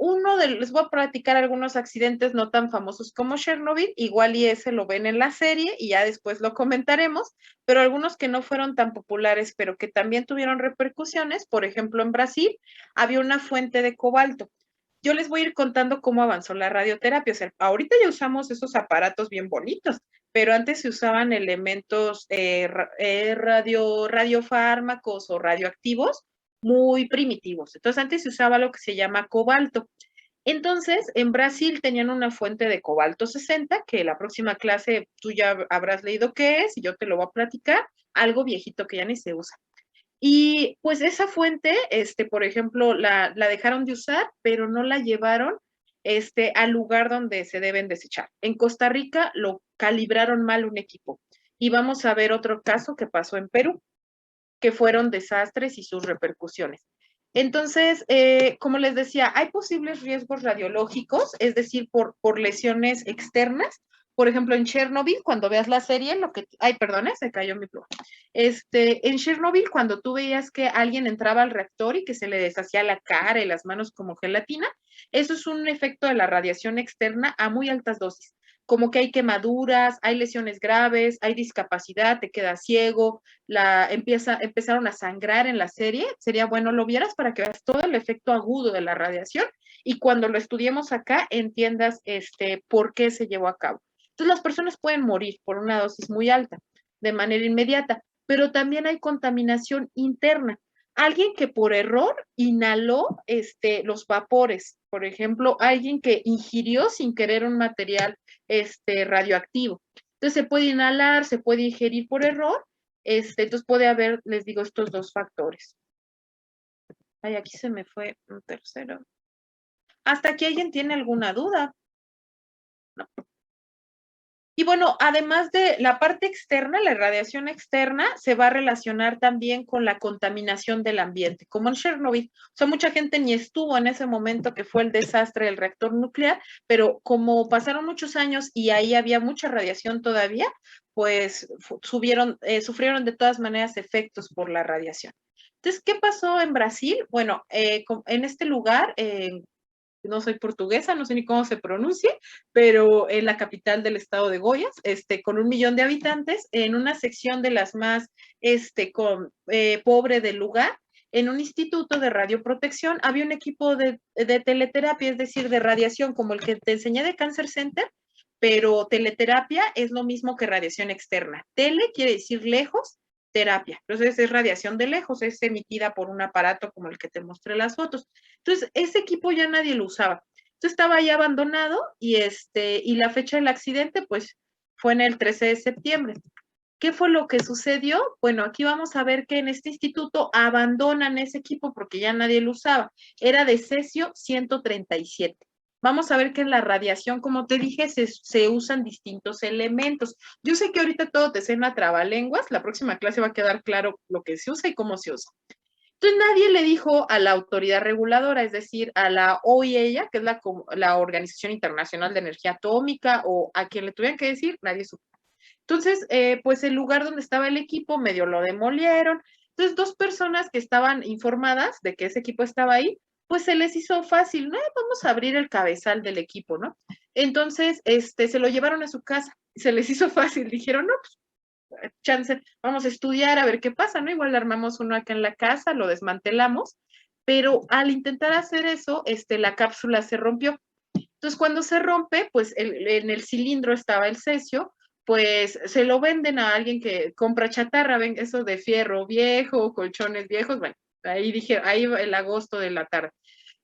[SPEAKER 2] les voy a platicar algunos accidentes no tan famosos como Chernobyl, igual y ese lo ven en la serie y ya después lo comentaremos, pero algunos que no fueron tan populares, pero que también tuvieron repercusiones. Por ejemplo, en Brasil había una fuente de cobalto. Yo les voy a ir contando cómo avanzó la radioterapia. O sea, ahorita ya usamos esos aparatos bien bonitos, pero antes se usaban elementos radiofármacos o radioactivos muy primitivos. Entonces, antes se usaba lo que se llama cobalto. Entonces, en Brasil tenían una fuente de cobalto 60, que la próxima clase tú ya habrás leído qué es, y yo te lo voy a platicar, algo viejito que ya ni se usa. Y pues esa fuente, por ejemplo, la dejaron de usar, pero no la llevaron al lugar donde se deben desechar. En Costa Rica lo calibraron mal un equipo. Y vamos a ver otro caso que pasó en Perú, que fueron desastres y sus repercusiones. Entonces, como les decía, hay posibles riesgos radiológicos, es decir, por lesiones externas. Por ejemplo, en Chernobyl, cuando veas la serie, perdón, se cayó mi pluma. En Chernobyl, cuando tú veías que alguien entraba al reactor y que se le deshacía la cara y las manos como gelatina, eso es un efecto de la radiación externa a muy altas dosis. Como que hay quemaduras, hay lesiones graves, hay discapacidad, te quedas ciego, empezaron a sangrar en la serie. Sería bueno lo vieras para que veas todo el efecto agudo de la radiación y cuando lo estudiemos acá entiendas por qué se llevó a cabo. Entonces, las personas pueden morir por una dosis muy alta de manera inmediata, pero también hay contaminación interna. Alguien que por error inhaló los vapores, por ejemplo, alguien que ingirió sin querer un material radioactivo. Entonces, se puede inhalar, se puede ingerir por error, entonces puede haber, les digo, estos dos factores. Ay, aquí se me fue un tercero. ¿Hasta aquí alguien tiene alguna duda? No. Y bueno, además de la parte externa, la radiación externa se va a relacionar también con la contaminación del ambiente, como en Chernobyl. O sea, mucha gente ni estuvo en ese momento que fue el desastre del reactor nuclear, pero como pasaron muchos años y ahí había mucha radiación todavía, pues sufrieron de todas maneras efectos por la radiación. Entonces, ¿qué pasó en Brasil? Bueno, en este lugar, no soy portuguesa, no sé ni cómo se pronuncie, pero en la capital del estado de Goiás, con 1 millón de habitantes, en una sección de las más pobre del lugar, en un instituto de radioprotección, había un equipo de teleterapia, es decir, de radiación, como el que te enseñé de Cancer Center, pero teleterapia es lo mismo que radiación externa. Tele quiere decir lejos, terapia. Entonces es radiación de lejos, es emitida por un aparato como el que te mostré las fotos. Entonces, ese equipo ya nadie lo usaba. Entonces estaba ahí abandonado y la fecha del accidente, pues, fue en el 13 de septiembre. ¿Qué fue lo que sucedió? Bueno, aquí vamos a ver que en este instituto abandonan ese equipo porque ya nadie lo usaba. Era de cesio 137. Vamos a ver que en la radiación, como te dije, se usan distintos elementos. Yo sé que ahorita todo te suena trabalenguas, la próxima clase va a quedar claro lo que se usa y cómo se usa. Entonces nadie le dijo a la autoridad reguladora, es decir, a la OIEA, que es la Organización Internacional de Energía Atómica, o a quien le tuvieran que decir, nadie supo. Entonces, pues el lugar donde estaba el equipo medio lo demolieron. Entonces, 2 personas que estaban informadas de que ese equipo estaba ahí, pues se les hizo fácil, ¿no? Vamos a abrir el cabezal del equipo, ¿no? Entonces, se lo llevaron a su casa, se les hizo fácil, dijeron, no, pues, chance, vamos a estudiar a ver qué pasa, ¿no? Igual armamos uno acá en la casa, lo desmantelamos, pero al intentar hacer eso, la cápsula se rompió. Entonces, cuando se rompe, pues en el cilindro estaba el cesio, pues se lo venden a alguien que compra chatarra, ven, eso de fierro viejo, colchones viejos, bueno, ahí dije, ahí va el agosto de la tarde.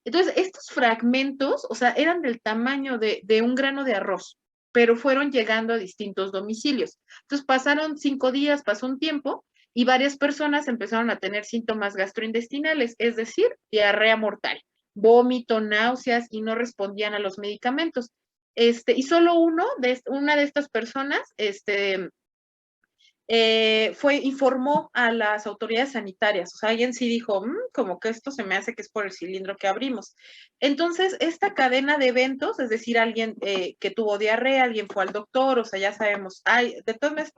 [SPEAKER 2] Entonces, estos fragmentos, o sea, eran del tamaño de un grano de arroz, pero fueron llegando a distintos domicilios. Entonces, pasaron 5 días, pasó un tiempo, y varias personas empezaron a tener síntomas gastrointestinales, es decir, diarrea mortal, vómito, náuseas, y no respondían a los medicamentos. Y solo una de estas personas, informó a las autoridades sanitarias. O sea, alguien sí dijo, como que esto se me hace que es por el cilindro que abrimos. Entonces, esta cadena de eventos, es decir, alguien que tuvo diarrea, alguien fue al doctor, o sea, ya sabemos, de todas maneras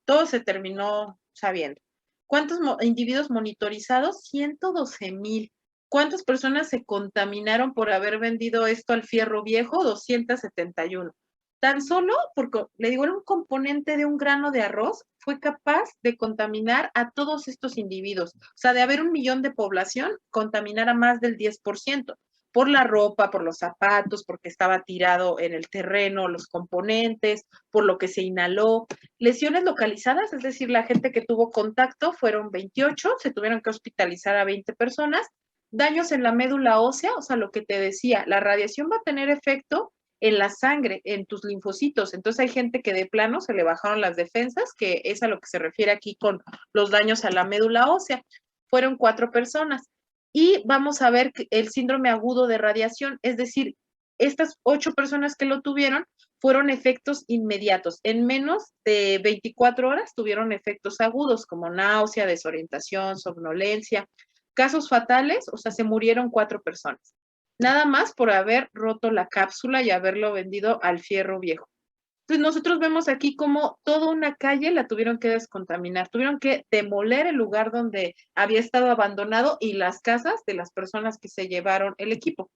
[SPEAKER 2] todo se terminó sabiendo. ¿Cuántos individuos monitorizados? 112,000. ¿Cuántas personas se contaminaron por haber vendido esto al fierro viejo? 271. Tan solo, porque le digo, era un componente de un grano de arroz, fue capaz de contaminar a todos estos individuos. O sea, de haber 1 millón de población, contaminar a más del 10%, por la ropa, por los zapatos, porque estaba tirado en el terreno, los componentes, por lo que se inhaló. Lesiones localizadas, es decir, la gente que tuvo contacto fueron 28, se tuvieron que hospitalizar a 20 personas. Daños en la médula ósea, o sea, lo que te decía, la radiación va a tener efecto en la sangre, en tus linfocitos. Entonces hay gente que de plano se le bajaron las defensas, que es a lo que se refiere aquí con los daños a la médula ósea. Fueron 4 personas. Y vamos a ver el síndrome agudo de radiación, es decir, estas 8 personas que lo tuvieron fueron efectos inmediatos. En menos de 24 horas tuvieron efectos agudos como náusea, desorientación, somnolencia. Casos fatales, o sea, se murieron 4 personas. Nada más por haber roto la cápsula y haberlo vendido al fierro viejo. Entonces nosotros vemos aquí como toda una calle la tuvieron que descontaminar, tuvieron que demoler el lugar donde había estado abandonado y las casas de las personas que se llevaron el equipo.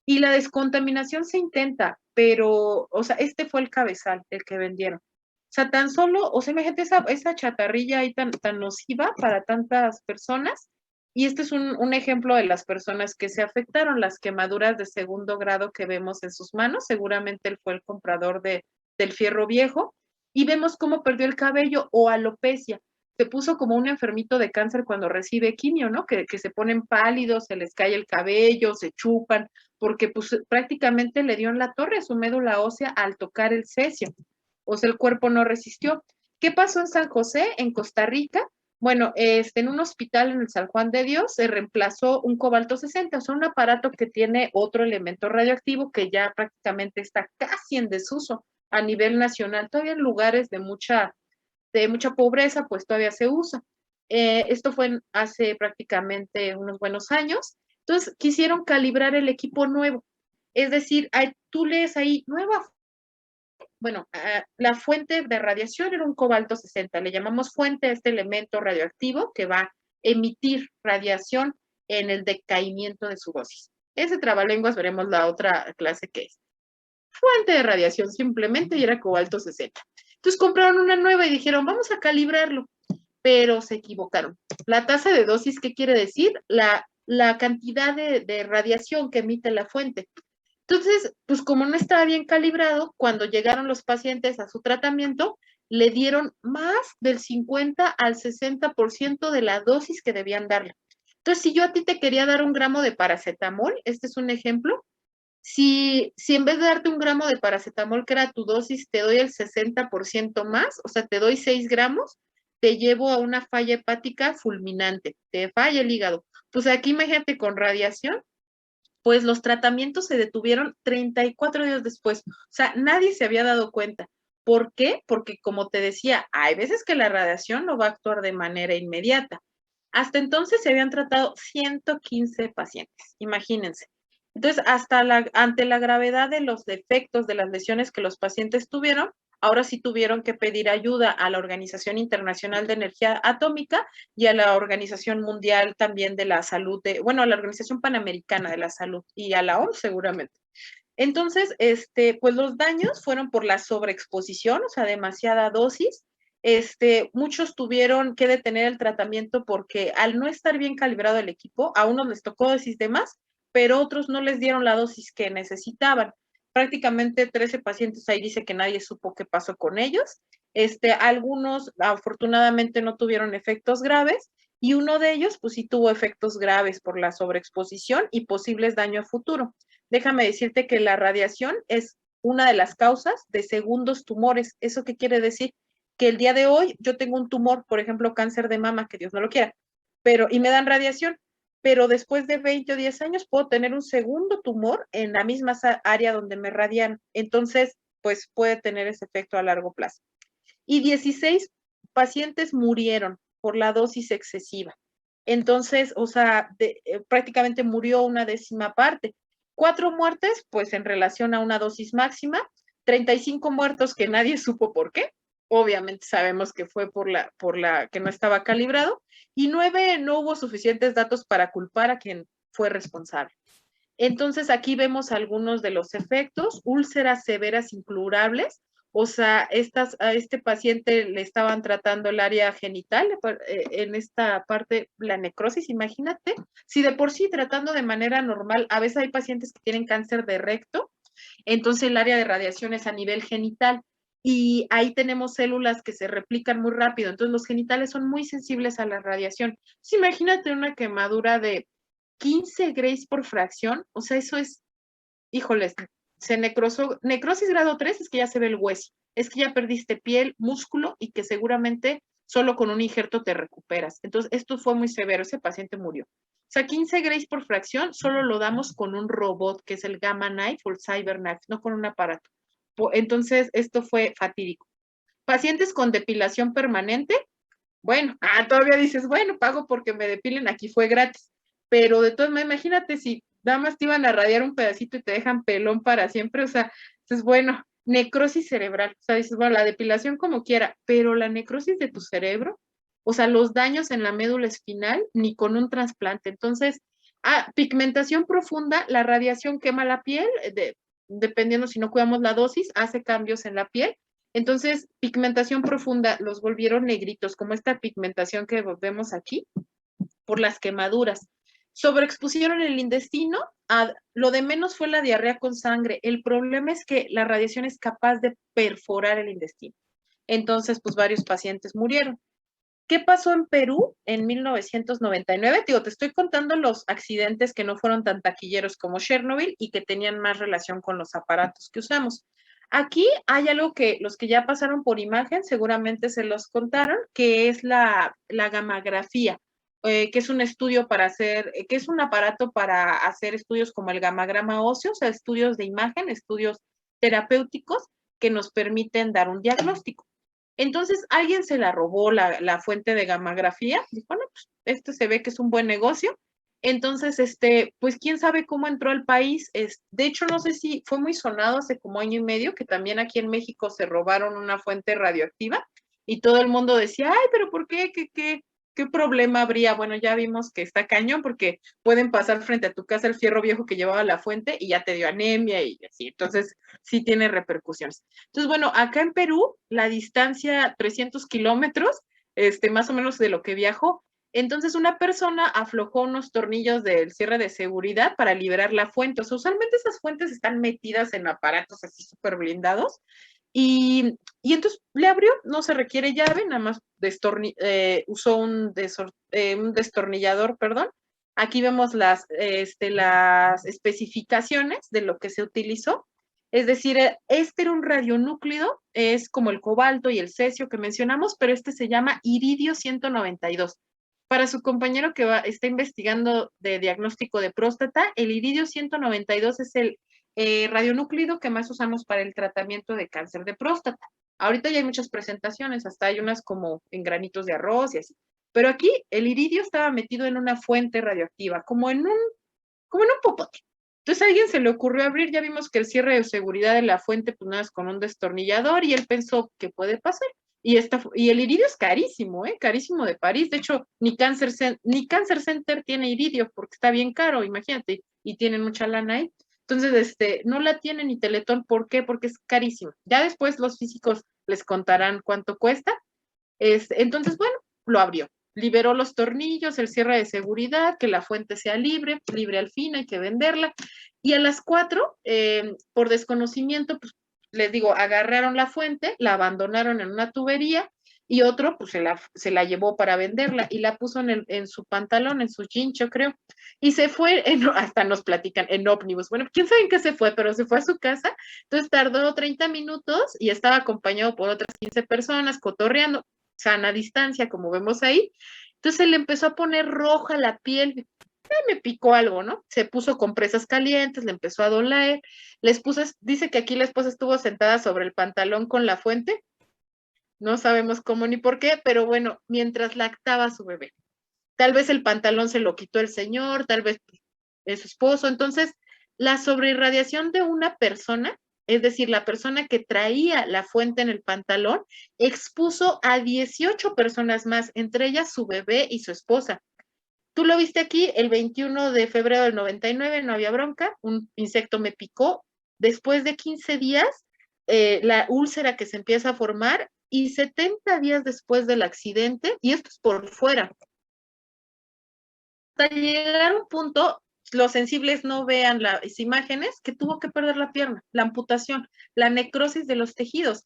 [SPEAKER 2] Y la descontaminación se intenta, pero, o sea, este fue el cabezal, el que vendieron. O sea, tan solo, o sea, imagínate esa chatarrilla ahí tan nociva para tantas personas. Y este es un ejemplo de las personas que se afectaron, las quemaduras de segundo grado que vemos en sus manos. Seguramente él fue el comprador del fierro viejo. Y vemos cómo perdió el cabello o alopecia. Se puso como un enfermito de cáncer cuando recibe quimio, ¿no? Que se ponen pálidos, se les cae el cabello, se chupan, porque pues prácticamente le dio en la torre a su médula ósea al tocar el cesio. O sea, el cuerpo no resistió. ¿Qué pasó en San José, en Costa Rica? Bueno, en un hospital en el San Juan de Dios se reemplazó un cobalto 60, o sea, un aparato que tiene otro elemento radioactivo que ya prácticamente está casi en desuso a nivel nacional. Todavía en lugares de mucha pobreza, pues todavía se usa. Esto fue hace prácticamente unos buenos años. Entonces, quisieron calibrar el equipo nuevo. Es decir, tú lees ahí nueva. Bueno, la fuente de radiación era un cobalto 60. Le llamamos fuente a este elemento radioactivo que va a emitir radiación en el decaimiento de su dosis. Ese trabalenguas veremos la otra clase que es. Fuente de radiación simplemente y era cobalto 60. Entonces compraron una nueva y dijeron, vamos a calibrarlo, pero se equivocaron. La tasa de dosis, ¿qué quiere decir? La cantidad de radiación que emite la fuente. Entonces, pues como no estaba bien calibrado, cuando llegaron los pacientes a su tratamiento, le dieron más del 50 al 60% de la dosis que debían darle. Entonces, si yo a ti te quería dar 1 gramo de paracetamol, este es un ejemplo, si en vez de darte 1 gramo de paracetamol, que era tu dosis, te doy el 60% más, o sea, te doy 6 gramos, te llevo a una falla hepática fulminante, te falla el hígado. Pues aquí imagínate con radiación, pues los tratamientos se detuvieron 34 días después. O sea, nadie se había dado cuenta. ¿Por qué? Porque como te decía, hay veces que la radiación no va a actuar de manera inmediata. Hasta entonces se habían tratado 115 pacientes, imagínense. Entonces, ante la gravedad de los defectos de las lesiones que los pacientes tuvieron, ahora sí tuvieron que pedir ayuda a la Organización Internacional de Energía Atómica y a la Organización Mundial también de la Salud, a la Organización Panamericana de la Salud y a la OMS seguramente. Entonces, pues los daños fueron por la sobreexposición, o sea, demasiada dosis. Muchos tuvieron que detener el tratamiento porque al no estar bien calibrado el equipo, a unos les tocó dosis de más, pero otros no les dieron la dosis que necesitaban. Prácticamente 13 pacientes ahí dice que nadie supo qué pasó con ellos. Algunos afortunadamente no tuvieron efectos graves y uno de ellos, pues sí tuvo efectos graves por la sobreexposición y posibles daños a futuro. Déjame decirte que la radiación es una de las causas de segundos tumores. ¿Eso qué quiere decir? Que el día de hoy yo tengo un tumor, por ejemplo, cáncer de mama, que Dios no lo quiera, y me dan radiación, pero después de 20 o 10 años puedo tener un segundo tumor en la misma área donde me radian. Entonces, pues puede tener ese efecto a largo plazo. Y 16 pacientes murieron por la dosis excesiva. Entonces, o sea, prácticamente murió una décima parte. 4 muertes, pues en relación a una dosis máxima, 35 muertos que nadie supo por qué. Obviamente sabemos que fue por la que no estaba calibrado, y 9 no hubo suficientes datos para culpar a quien fue responsable. Entonces aquí vemos algunos de los efectos: úlceras severas incurables. O sea, a este paciente le estaban tratando el área genital, en esta parte, la necrosis, imagínate, si de por sí tratando de manera normal, a veces hay pacientes que tienen cáncer de recto, entonces el área de radiación es a nivel genital, y ahí tenemos células que se replican muy rápido, entonces los genitales son muy sensibles a la radiación. Entonces, imagínate una quemadura de 15 Grays por fracción, o sea, eso es, híjoles, se necrosis grado 3 es que ya se ve el hueso, es que ya perdiste piel, músculo, y que seguramente solo con un injerto te recuperas. Entonces, esto fue muy severo, ese paciente murió. O sea, 15 Grays por fracción solo lo damos con un robot, que es el Gamma Knife o el Cyber Knife, no con un aparato. Entonces, esto fue fatídico. Pacientes con depilación permanente, bueno, todavía dices, bueno, pago porque me depilen, aquí fue gratis. Pero de todas maneras, imagínate si nada más te iban a radiar un pedacito y te dejan pelón para siempre, o sea, dices, bueno, necrosis cerebral, o sea, dices, bueno, la depilación como quiera, pero la necrosis de tu cerebro, o sea, los daños en la médula espinal, ni con un trasplante. Entonces, pigmentación profunda, la radiación quema la piel, dependiendo si no cuidamos la dosis, hace cambios en la piel. Entonces, pigmentación profunda, los volvieron negritos, como esta pigmentación que vemos aquí, por las quemaduras. Sobreexpusieron el intestino, lo de menos fue la diarrea con sangre. El problema es que la radiación es capaz de perforar el intestino. Entonces, pues varios pacientes murieron. ¿Qué pasó en Perú en 1999? Te estoy contando los accidentes que no fueron tan taquilleros como Chernobyl y que tenían más relación con los aparatos que usamos. Aquí hay algo que los que ya pasaron por imagen seguramente se los contaron, que es la gamografía, que es un estudio que es un aparato para hacer estudios como el gamagrama óseo, o sea, estudios de imagen, estudios terapéuticos que nos permiten dar un diagnóstico. Entonces, alguien se la robó la fuente de gamografía, dijo, bueno, pues este se ve que es un buen negocio. Entonces, pues quién sabe cómo entró al país. De hecho, no sé si fue muy sonado hace como año y medio, que también aquí en México se robaron una fuente radioactiva y todo el mundo decía, ay, pero ¿por qué? ¿Qué problema habría? Bueno, ya vimos que está cañón, porque pueden pasar frente a tu casa el fierro viejo que llevaba la fuente y ya te dio anemia y así. Entonces, sí tiene repercusiones. Entonces, bueno, acá en Perú, la distancia 300 kilómetros, más o menos de lo que viajo. Entonces, una persona aflojó unos tornillos del cierre de seguridad para liberar la fuente. O sea, usualmente esas fuentes están metidas en aparatos así súper blindados. Y entonces le abrió, no se requiere llave, nada más usó un destornillador, perdón. Aquí vemos las especificaciones de lo que se utilizó. Es decir, este era un radionúclido, es como el cobalto y el cesio que mencionamos, pero este se llama iridio 192. Para su compañero que está investigando de diagnóstico de próstata, el iridio 192 es el radionúclido que más usamos para el tratamiento de cáncer de próstata. Ahorita ya hay muchas presentaciones, hasta hay unas como en granitos de arroz y así. Pero aquí el iridio estaba metido en una fuente radioactiva, como en un popote. Entonces a alguien se le ocurrió abrir, ya vimos que el cierre de seguridad de la fuente, pues nada, es con un destornillador, y él pensó, ¿qué puede pasar? Y el iridio es carísimo, carísimo de París. De hecho, ni Cancer Center tiene iridio porque está bien caro, imagínate, y tienen mucha lana ahí. Entonces, no la tiene ni Teletón. ¿Por qué? Porque es carísimo. Ya después los físicos les contarán cuánto cuesta. Entonces, bueno, lo abrió. Liberó los tornillos, el cierre de seguridad, que la fuente sea libre al fin, hay que venderla. Y a las 4, por desconocimiento, pues les digo, agarraron la fuente, la abandonaron en una tubería, y otro pues se la llevó para venderla y la puso en su pantalón, en su jean, yo creo, y se fue, hasta nos platican, en ómnibus. Bueno, quién sabe en qué se fue, pero se fue a su casa. Entonces tardó 30 minutos y estaba acompañado por otras 15 personas cotorreando, sana distancia, como vemos ahí. Entonces le empezó a poner roja la piel, me picó algo, ¿no? Se puso compresas calientes, le empezó a doler, dice que aquí la esposa estuvo sentada sobre el pantalón con la fuente, no sabemos cómo ni por qué, pero bueno, mientras lactaba a su bebé. Tal vez el pantalón se lo quitó el señor, tal vez es su esposo. Entonces, la sobreirradiación de una persona, es decir, la persona que traía la fuente en el pantalón, expuso a 18 personas más, entre ellas su bebé y su esposa. Tú lo viste aquí el 21 de febrero del 99, no había bronca, un insecto me picó. Después de 15 días, la úlcera que se empieza a formar y 70 días después del accidente, y esto es por fuera, hasta llegar a un punto, los sensibles no vean las imágenes, que tuvo que perder la pierna, la amputación, la necrosis de los tejidos,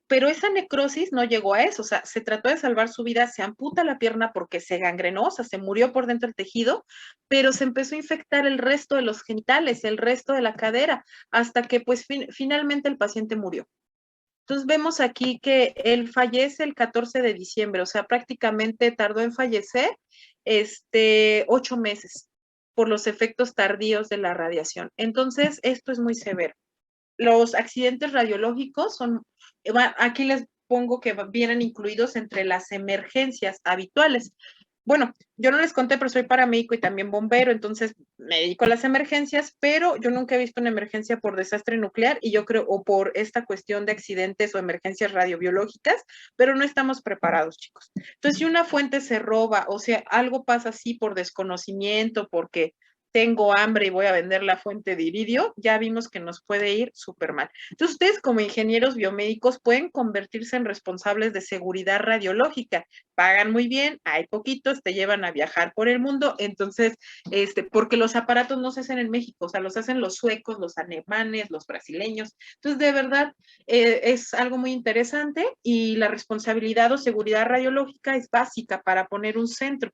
[SPEAKER 2] pero esa necrosis no llegó a eso, o sea, se trató de salvar su vida, se amputa la pierna porque se gangrenó, o sea, se murió por dentro del tejido, pero se empezó a infectar el resto de los genitales, el resto de la cadera, hasta que pues finalmente el paciente murió. Entonces vemos aquí que él fallece el 14 de diciembre, o sea, prácticamente tardó en fallecer 8 meses por los efectos tardíos de la radiación. Entonces, esto es muy severo. Los accidentes radiológicos aquí les pongo que vienen incluidos entre las emergencias habituales. Bueno, yo no les conté, pero soy paramédico y también bombero, entonces me dedico a las emergencias, pero yo nunca he visto una emergencia por desastre nuclear y yo creo, o por esta cuestión de accidentes o emergencias radiobiológicas, pero no estamos preparados, chicos. Entonces, si una fuente se roba, o sea, algo pasa así por desconocimiento, porque tengo hambre y voy a vender la fuente de iridio, ya vimos que nos puede ir súper mal. Entonces, ustedes como ingenieros biomédicos pueden convertirse en responsables de seguridad radiológica. Pagan muy bien, hay poquitos, te llevan a viajar por el mundo, entonces, porque los aparatos no se hacen en México, o sea, los hacen los suecos, los alemanes, los brasileños. Entonces, de verdad, es algo muy interesante y la responsabilidad o seguridad radiológica es básica para poner un centro.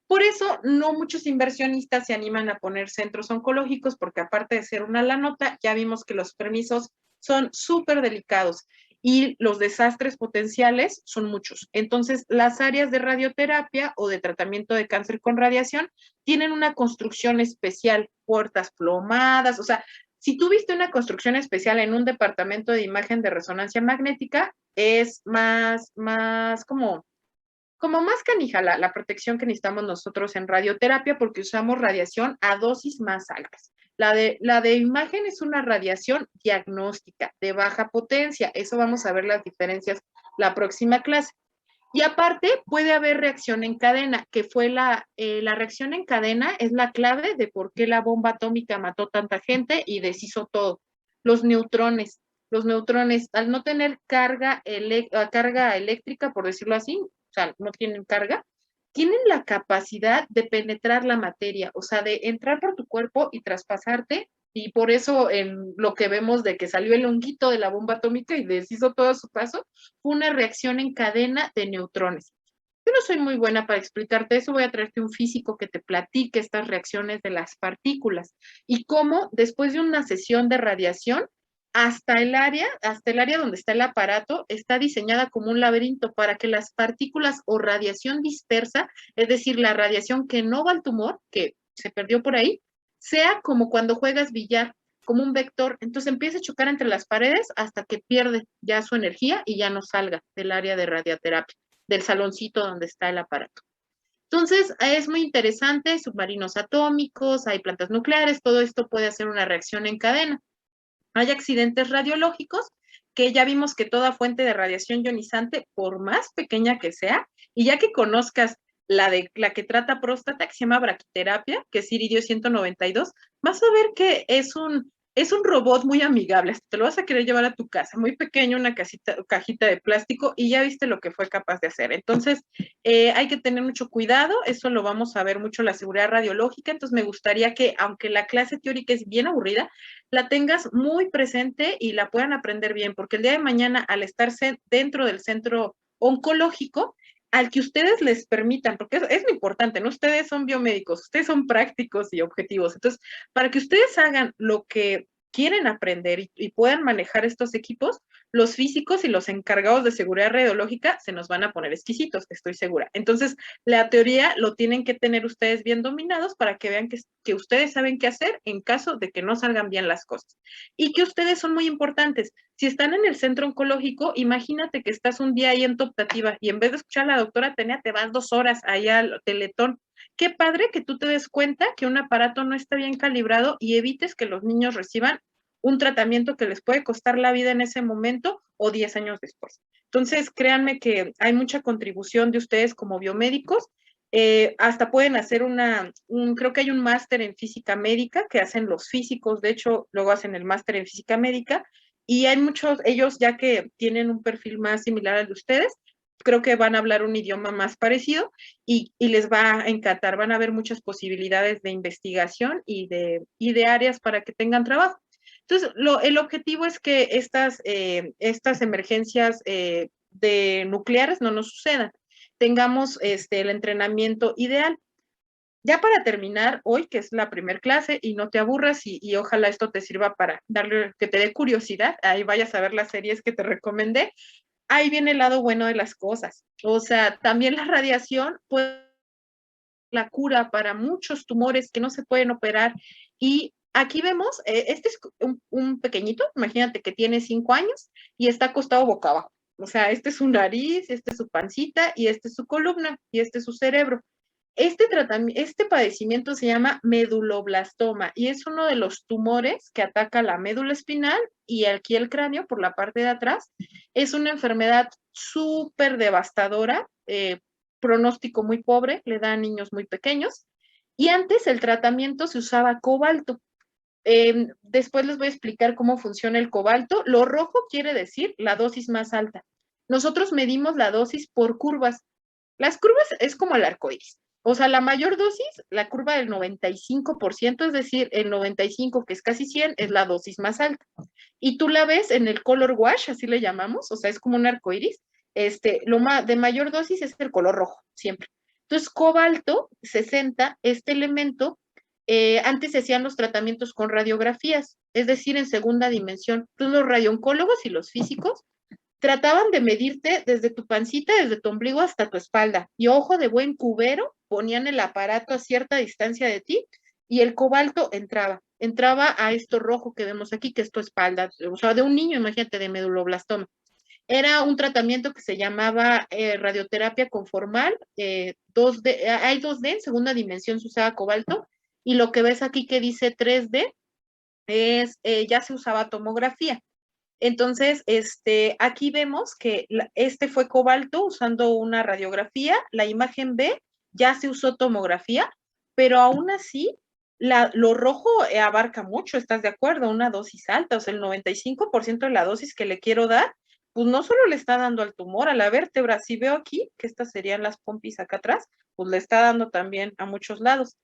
[SPEAKER 2] Por eso, no muchos inversionistas se animan a poner centros oncológicos, porque aparte de ser una lanota, ya vimos que los permisos son súper delicados y los desastres potenciales son muchos. Entonces, las áreas de radioterapia o de tratamiento de cáncer con radiación tienen una construcción especial, puertas plomadas, o sea, si tú viste una construcción especial en un departamento de imagen de resonancia magnética, es más como más canija la protección que necesitamos nosotros en radioterapia porque usamos radiación a dosis más altas. La de imagen es una radiación diagnóstica de baja potencia. Eso vamos a ver las diferencias la próxima clase. Y aparte puede haber reacción en cadena, que fue la reacción en cadena es la clave de por qué la bomba atómica mató tanta gente y deshizo todo. Los neutrones, al no tener carga eléctrica, por decirlo así, o sea, no tienen carga, tienen la capacidad de penetrar la materia, o sea, de entrar por tu cuerpo y traspasarte, y por eso en lo que vemos de que salió el honguito de la bomba atómica y deshizo todo su paso, fue una reacción en cadena de neutrones. Yo no soy muy buena para explicarte eso, voy a traerte un físico que te platique estas reacciones de las partículas y cómo después de una sesión de radiación, hasta el área donde está el aparato, está diseñada como un laberinto para que las partículas o radiación dispersa, es decir, la radiación que no va al tumor, que se perdió por ahí, sea como cuando juegas billar, como un vector. Entonces empieza a chocar entre las paredes hasta que pierde ya su energía y ya no salga del área de radioterapia, del saloncito donde está el aparato. Entonces, es muy interesante, submarinos atómicos, hay plantas nucleares, todo esto puede hacer una reacción en cadena. Hay accidentes radiológicos que ya vimos que toda fuente de radiación ionizante, por más pequeña que sea, y ya que conozcas la que trata próstata, que se llama braquiterapia, que es iridio 192, vas a ver que es un robot muy amigable, te lo vas a querer llevar a tu casa, muy pequeño, una cajita de plástico, y ya viste lo que fue capaz de hacer. Entonces, hay que tener mucho cuidado, eso lo vamos a ver mucho la seguridad radiológica, entonces me gustaría que, aunque la clase teórica es bien aburrida, la tengas muy presente y la puedan aprender bien, porque el día de mañana, al estar dentro del centro oncológico al que ustedes les permitan, porque es lo importante, ¿no? Ustedes son biomédicos, ustedes son prácticos y objetivos. Entonces, para que ustedes hagan lo que quieren aprender y puedan manejar estos equipos, los físicos y los encargados de seguridad radiológica se nos van a poner exquisitos, estoy segura. Entonces, la teoría lo tienen que tener ustedes bien dominados para que vean que ustedes saben qué hacer en caso de que no salgan bien las cosas. Y que ustedes son muy importantes. Si están en el centro oncológico, imagínate que estás un día ahí en tu optativa y en vez de escuchar a la doctora Tenia, te vas 2 horas allá al teletón. Qué padre que tú te des cuenta que un aparato no está bien calibrado y evites que los niños reciban un tratamiento que les puede costar la vida en ese momento o 10 años después. Entonces, créanme que hay mucha contribución de ustedes como biomédicos. Hasta pueden hacer creo que hay un máster en física médica que hacen los físicos, de hecho, luego hacen el máster en física médica, y hay muchos, ellos ya que tienen un perfil más similar al de ustedes, creo que van a hablar un idioma más parecido y les va a encantar, van a haber muchas posibilidades de investigación y de áreas para que tengan trabajo. Entonces, el objetivo es que estas emergencias de nucleares no nos sucedan, tengamos el entrenamiento ideal. Ya para terminar hoy, que es la primer clase, y no te aburras y ojalá esto te sirva para darle, que te dé curiosidad, ahí vayas a ver las series que te recomendé, ahí viene el lado bueno de las cosas. O sea, también la radiación puede ser la cura para muchos tumores que no se pueden operar. Y aquí vemos, este es un pequeñito, imagínate que tiene 5 años y está acostado boca abajo. O sea, este es su nariz, este es su pancita y este es su columna y este es su cerebro. Este padecimiento se llama meduloblastoma y es uno de los tumores que ataca la médula espinal y aquí el cráneo por la parte de atrás. Es una enfermedad súper devastadora, pronóstico muy pobre, le da a niños muy pequeños. Y antes el tratamiento se usaba cobalto. Después les voy a explicar cómo funciona el cobalto. Lo rojo quiere decir la dosis más alta. Nosotros medimos la dosis por curvas. Las curvas es como el arcoíris. O sea, la mayor dosis, la curva del 95%, es decir, el 95, que es casi 100, es la dosis más alta. Y tú la ves en el color wash, así le llamamos, o sea, es como un arcoíris. De mayor dosis es el color rojo, siempre. Entonces, cobalto 60, este elemento, antes se hacían los tratamientos con radiografías, es decir, en segunda dimensión. Entonces, los radiooncólogos y los físicos trataban de medirte desde tu pancita, desde tu ombligo hasta tu espalda. Y ojo de buen cubero, ponían el aparato a cierta distancia de ti y el cobalto entraba a esto rojo que vemos aquí, que es tu espalda, o sea, de un niño, imagínate, de meduloblastoma. Era un tratamiento que se llamaba radioterapia conformal, 2D, hay 2D, en segunda dimensión se usaba cobalto, y lo que ves aquí que dice 3D es, ya se usaba tomografía. Entonces, aquí vemos que este fue cobalto usando una radiografía, la imagen B ya se usó tomografía, pero aún así lo rojo abarca mucho, ¿estás de acuerdo? Una dosis alta, o sea, el 95% de la dosis que le quiero dar, pues no solo le está dando al tumor, a la vértebra, si veo aquí, que estas serían las pompis acá atrás, pues le está dando también a muchos lados.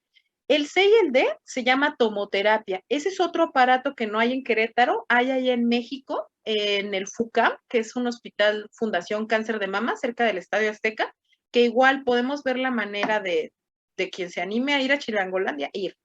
[SPEAKER 2] El C y el D se llama tomoterapia. Ese es otro aparato que no hay en Querétaro, hay ahí en México, en el FUCAM, que es un hospital Fundación Cáncer de Mama, cerca del Estadio Azteca, que igual podemos ver la manera de quien se anime a ir a Chilangolandia, ir.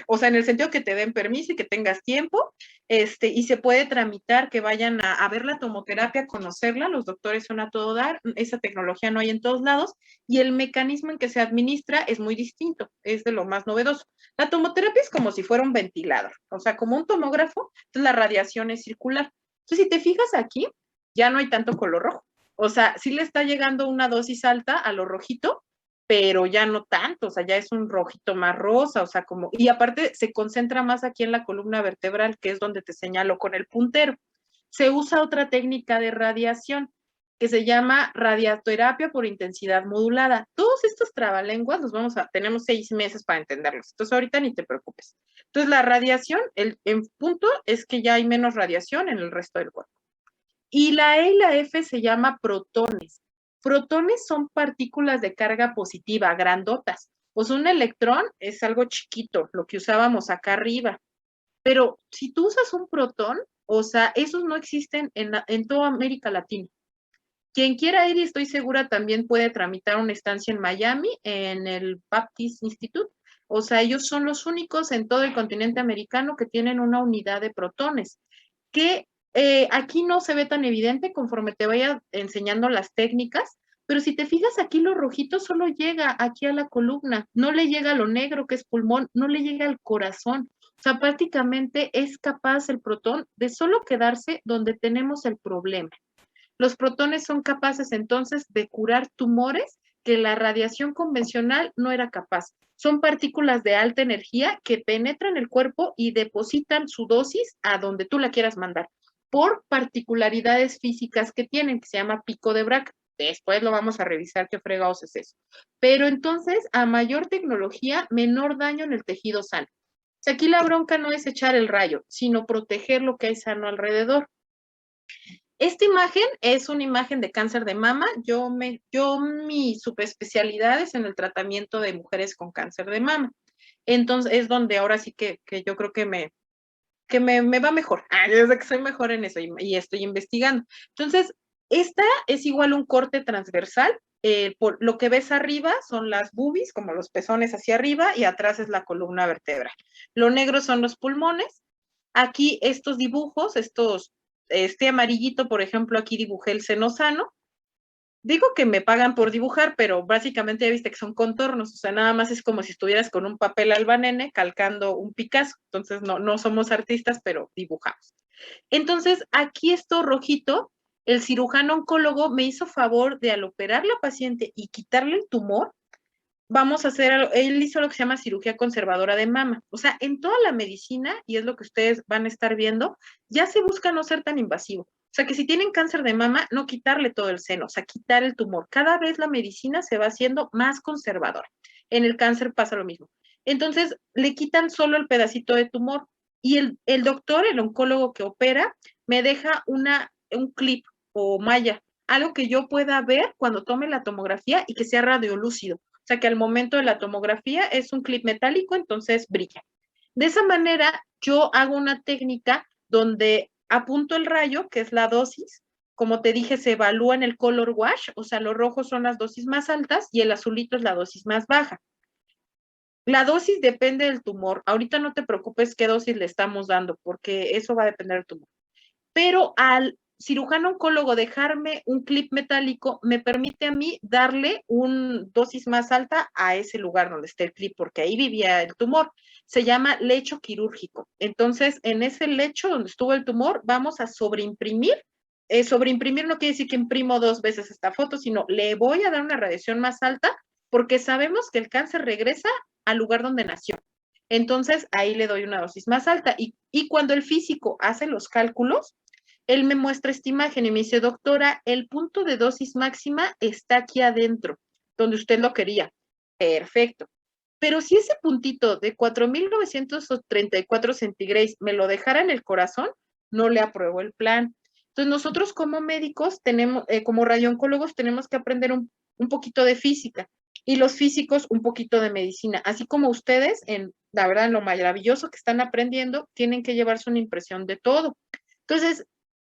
[SPEAKER 2] O sea, en el sentido que te den permiso y que tengas tiempo, y se puede tramitar que vayan a ver la tomoterapia, conocerla, los doctores son a todo dar, esa tecnología no hay en todos lados, y el mecanismo en que se administra es muy distinto, es de lo más novedoso. La tomoterapia es como si fuera un ventilador, o sea, como un tomógrafo, entonces la radiación es circular. Entonces, si te fijas aquí, ya no hay tanto color rojo. O sea, sí le está llegando una dosis alta a lo rojito, pero ya no tanto, o sea, ya es un rojito más rosa, o sea, como, y aparte se concentra más aquí en la columna vertebral, que es donde te señalo con el puntero. Se usa otra técnica de radiación que se llama radioterapia por intensidad modulada. Todos estos trabalenguas tenemos 6 meses para entenderlos, entonces ahorita ni te preocupes. Entonces la radiación, en punto es que ya hay menos radiación en el resto del cuerpo. Y la E y la F se llama protones. Protones son partículas de carga positiva, grandotas. Pues un electrón es algo chiquito, lo que usábamos acá arriba. Pero si tú usas un protón, o sea, esos no existen en toda América Latina. Quien quiera ir, y estoy segura, también puede tramitar una estancia en Miami, en el Baptist Institute. O sea, ellos son los únicos en todo el continente americano que tienen una unidad de protones, que aquí no se ve tan evidente conforme te vaya enseñando las técnicas, pero si te fijas aquí lo rojito solo llega aquí a la columna, no le llega a lo negro que es pulmón, no le llega al corazón. O sea, prácticamente es capaz el protón de solo quedarse donde tenemos el problema. Los protones son capaces entonces de curar tumores que la radiación convencional no era capaz. Son partículas de alta energía que penetran el cuerpo y depositan su dosis a donde tú la quieras mandar, por particularidades físicas que tienen, que se llama pico de Bragg. Después lo vamos a revisar qué fregados es eso. Pero entonces, a mayor tecnología, menor daño en el tejido sano. O sea, aquí la bronca no es echar el rayo, sino proteger lo que hay sano alrededor. Esta imagen es una imagen de cáncer de mama. Mi subespecialidad es en el tratamiento de mujeres con cáncer de mama. Entonces, es donde ahora sí que yo creo que me va mejor. Yo sé que soy mejor en eso y estoy investigando. Entonces, esta es igual un corte transversal. Por lo que ves arriba son las boobies, como los pezones hacia arriba, y atrás es la columna vertebral. Lo negro son los pulmones. Aquí estos dibujos, este amarillito, por ejemplo, aquí dibujé el seno sano. Digo que me pagan por dibujar, pero básicamente ya viste que son contornos, o sea, nada más es como si estuvieras con un papel albanene calcando un Picasso. Entonces, no somos artistas, pero dibujamos. Entonces, aquí esto rojito, el cirujano oncólogo me hizo favor de, al operar la paciente y quitarle el tumor, vamos a hacer, él hizo lo que se llama cirugía conservadora de mama. O sea, en toda la medicina, y es lo que ustedes van a estar viendo, ya se busca no ser tan invasivo. O sea, que si tienen cáncer de mama, no quitarle todo el seno, o sea, quitar el tumor. Cada vez la medicina se va haciendo más conservadora. En el cáncer pasa lo mismo. Entonces, le quitan solo el pedacito de tumor y el doctor, el oncólogo que opera, me deja un clip o malla, algo que yo pueda ver cuando tome la tomografía y que sea radiolúcido. O sea, que al momento de la tomografía es un clip metálico, entonces brilla. De esa manera, yo hago una técnica donde apunto el rayo, que es la dosis. Como te dije, se evalúa en el color wash, o sea, los rojos son las dosis más altas y el azulito es la dosis más baja. La dosis depende del tumor. Ahorita no te preocupes qué dosis le estamos dando, porque eso va a depender del tumor. Pero al cirujano oncólogo dejarme un clip metálico me permite a mí darle una dosis más alta a ese lugar donde esté el clip, porque ahí vivía el tumor. Se llama lecho quirúrgico. Entonces, en ese lecho donde estuvo el tumor, vamos a sobreimprimir. Sobreimprimir no quiere decir que imprimo 2 veces esta foto, sino le voy a dar una radiación más alta, porque sabemos que el cáncer regresa al lugar donde nació. Entonces, ahí le doy una dosis más alta. Y cuando el físico hace los cálculos, él me muestra esta imagen y me dice, doctora, el punto de dosis máxima está aquí adentro, donde usted lo quería. Perfecto. Pero si ese puntito de 4.934 centigrados me lo dejara en el corazón, no le apruebo el plan. Entonces, nosotros como médicos, como radiooncólogos, tenemos que aprender un poquito de física y los físicos un poquito de medicina. Así como ustedes, la verdad, en lo maravilloso que están aprendiendo, tienen que llevarse una impresión de todo. Entonces,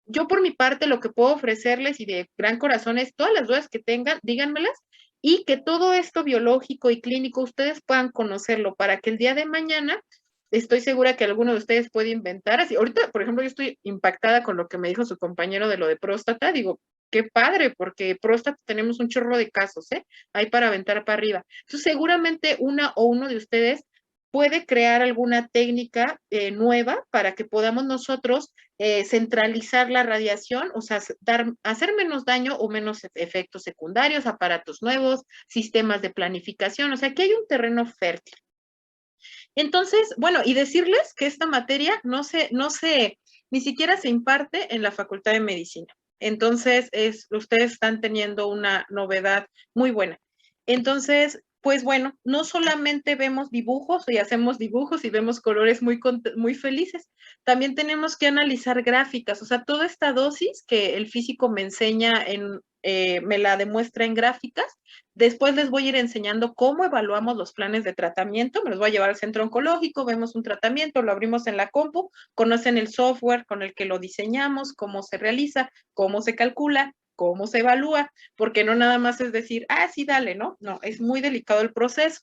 [SPEAKER 2] yo por mi parte lo que puedo ofrecerles y de gran corazón es todas las dudas que tengan, díganmelas, y que todo esto biológico y clínico ustedes puedan conocerlo para que el día de mañana, estoy segura que alguno de ustedes puede inventar. Así, ahorita, por ejemplo, yo estoy impactada con lo que me dijo su compañero de lo de próstata. Digo, qué padre, porque próstata tenemos un chorro de casos, ¿eh? Hay para aventar para arriba. Entonces, seguramente una o uno de ustedes puede crear alguna técnica nueva para que podamos nosotros centralizar la radiación, o sea, hacer menos daño o menos efectos secundarios, aparatos nuevos, sistemas de planificación, o sea, que hay un terreno fértil. Entonces, bueno, y decirles que esta materia ni siquiera se imparte en la Facultad de Medicina. Entonces, ustedes están teniendo una novedad muy buena. Entonces, pues bueno, no solamente vemos dibujos y hacemos dibujos y vemos colores muy felices, también tenemos que analizar gráficas, o sea, toda esta dosis que el físico me enseña, me la demuestra en gráficas. Después les voy a ir enseñando cómo evaluamos los planes de tratamiento, me los voy a llevar al centro oncológico, vemos un tratamiento, lo abrimos en la compu, conocen el software con el que lo diseñamos, cómo se realiza, cómo se calcula, cómo se evalúa, porque no nada más es decir, ah, sí, dale, ¿no? No, es muy delicado el proceso.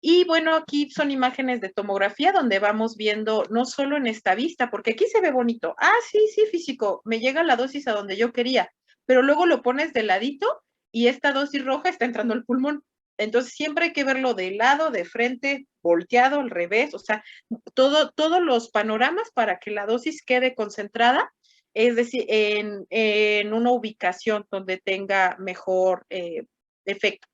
[SPEAKER 2] Y bueno, aquí son imágenes de tomografía donde vamos viendo, no solo en esta vista, porque aquí se ve bonito. Ah, sí, sí, físico, me llega la dosis a donde yo quería, pero luego lo pones de ladito y esta dosis roja está entrando al pulmón. Entonces siempre hay que verlo de lado, de frente, volteado, al revés, o sea, todos los panoramas para que la dosis quede concentrada, es decir, en una ubicación donde tenga mejor efecto.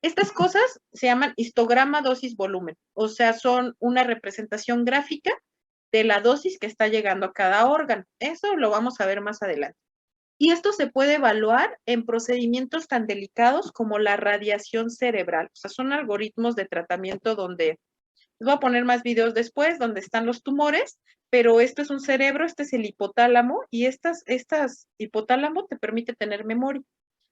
[SPEAKER 2] Estas cosas se llaman histograma dosis volumen, o sea, son una representación gráfica de la dosis que está llegando a cada órgano. Eso lo vamos a ver más adelante. Y esto se puede evaluar en procedimientos tan delicados como la radiación cerebral. O sea, son algoritmos de tratamiento donde, les voy a poner más videos después, donde están los tumores, pero esto es un cerebro, este es el hipotálamo, y estas hipotálamo te permite tener memoria.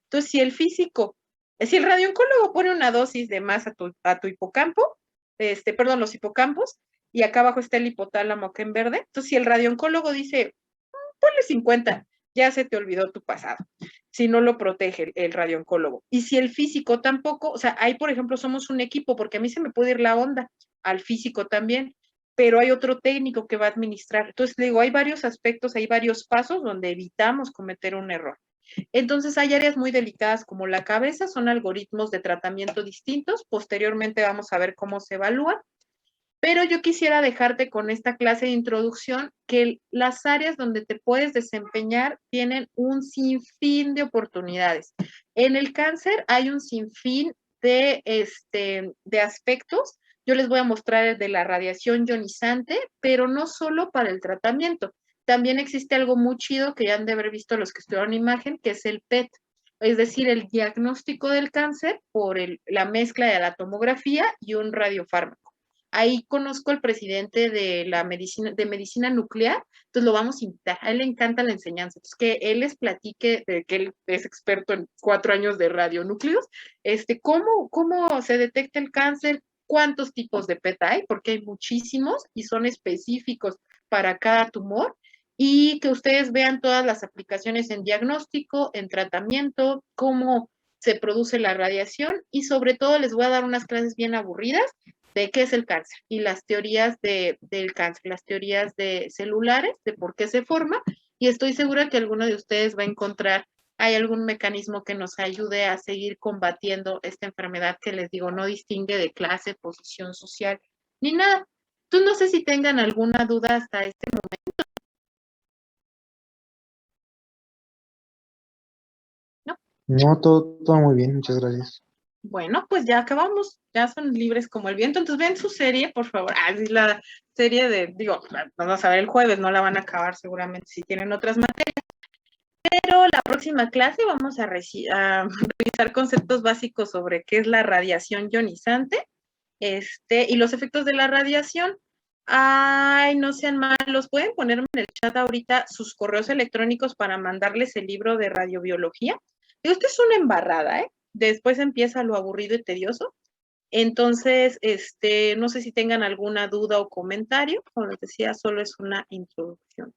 [SPEAKER 2] Entonces, si el físico, si el radiooncólogo pone una dosis de más a tu hipocampo, perdón, los hipocampos, y acá abajo está el hipotálamo que en verde, entonces si el radiooncólogo dice, ponle 50, ya se te olvidó tu pasado, si no lo protege el radiooncólogo. Y si el físico tampoco, o sea, ahí por ejemplo somos un equipo, porque a mí se me puede ir la onda, al físico también, pero hay otro técnico que va a administrar. Entonces, le digo, hay varios aspectos, hay varios pasos donde evitamos cometer un error. Entonces hay áreas muy delicadas como la cabeza, son algoritmos de tratamiento distintos. Posteriormente vamos a ver cómo se evalúan. Pero yo quisiera dejarte con esta clase de introducción que las áreas donde te puedes desempeñar tienen un sinfín de oportunidades. En el cáncer hay un sinfín de aspectos. Yo les voy a mostrar el de la radiación ionizante, pero no solo para el tratamiento. También existe algo muy chido que ya han de haber visto los que estudiaron imagen, que es el PET, es decir, el diagnóstico del cáncer por la mezcla de la tomografía y un radiofármaco. Ahí conozco al presidente de medicina nuclear, entonces lo vamos a invitar. A él le encanta la enseñanza, entonces que él les platique de que él es experto en 4 años de radionúcleos, cómo se detecta el cáncer, cuántos tipos de PET hay, porque hay muchísimos y son específicos para cada tumor, y que ustedes vean todas las aplicaciones en diagnóstico, en tratamiento, cómo se produce la radiación, y sobre todo les voy a dar unas clases bien aburridas de qué es el cáncer y las teorías del cáncer, las teorías de celulares, de por qué se forma, y estoy segura que alguno de ustedes va a encontrar, hay algún mecanismo que nos ayude a seguir combatiendo esta enfermedad que les digo, no distingue de clase, posición social, ni nada. Tú no sé si tengan alguna duda hasta este momento. ¿No?
[SPEAKER 4] No, todo muy bien, muchas gracias.
[SPEAKER 2] Bueno, pues ya acabamos, ya son libres como el viento. Entonces ven su serie, por favor. Ah, es la serie vamos a ver el jueves, no la van a acabar seguramente si tienen otras materias. Pero la próxima clase vamos a revisar conceptos básicos sobre qué es la radiación ionizante, y los efectos de la radiación. Ay, no sean malos, pueden ponerme en el chat ahorita sus correos electrónicos para mandarles el libro de radiobiología. Digo, esto es una embarrada, ¿eh? Después empieza lo aburrido y tedioso. Entonces, no sé si tengan alguna duda o comentario. Como les decía, solo es una introducción.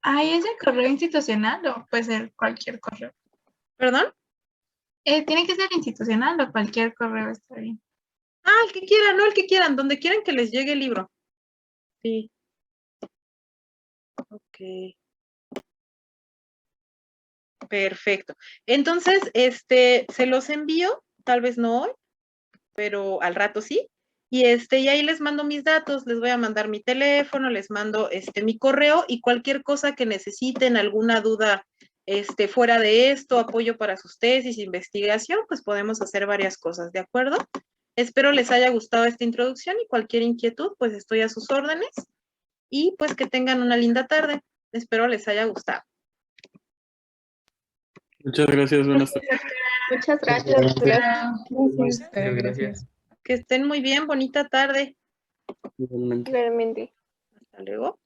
[SPEAKER 1] Ay, ¿es el correo institucional o puede ser cualquier correo?
[SPEAKER 2] ¿Perdón?
[SPEAKER 1] Tiene que ser institucional o cualquier correo está bien.
[SPEAKER 2] Ah, el que quieran, no el que quieran, donde quieran que les llegue el libro. Sí. Ok. Perfecto. Entonces, se los envío, tal vez no hoy, pero al rato sí. Y y ahí les mando mis datos, les voy a mandar mi teléfono, les mando mi correo, y cualquier cosa que necesiten, alguna duda fuera de esto, apoyo para sus tesis, investigación, pues podemos hacer varias cosas, ¿de acuerdo? Espero les haya gustado esta introducción, y cualquier inquietud, pues estoy a sus órdenes, y pues que tengan una linda tarde. Espero les haya gustado.
[SPEAKER 5] Muchas gracias, buenas tardes.
[SPEAKER 3] Muchas gracias.
[SPEAKER 2] Que estén muy bien, bonita tarde.
[SPEAKER 5] Igualmente.
[SPEAKER 3] Claramente.
[SPEAKER 2] Hasta luego.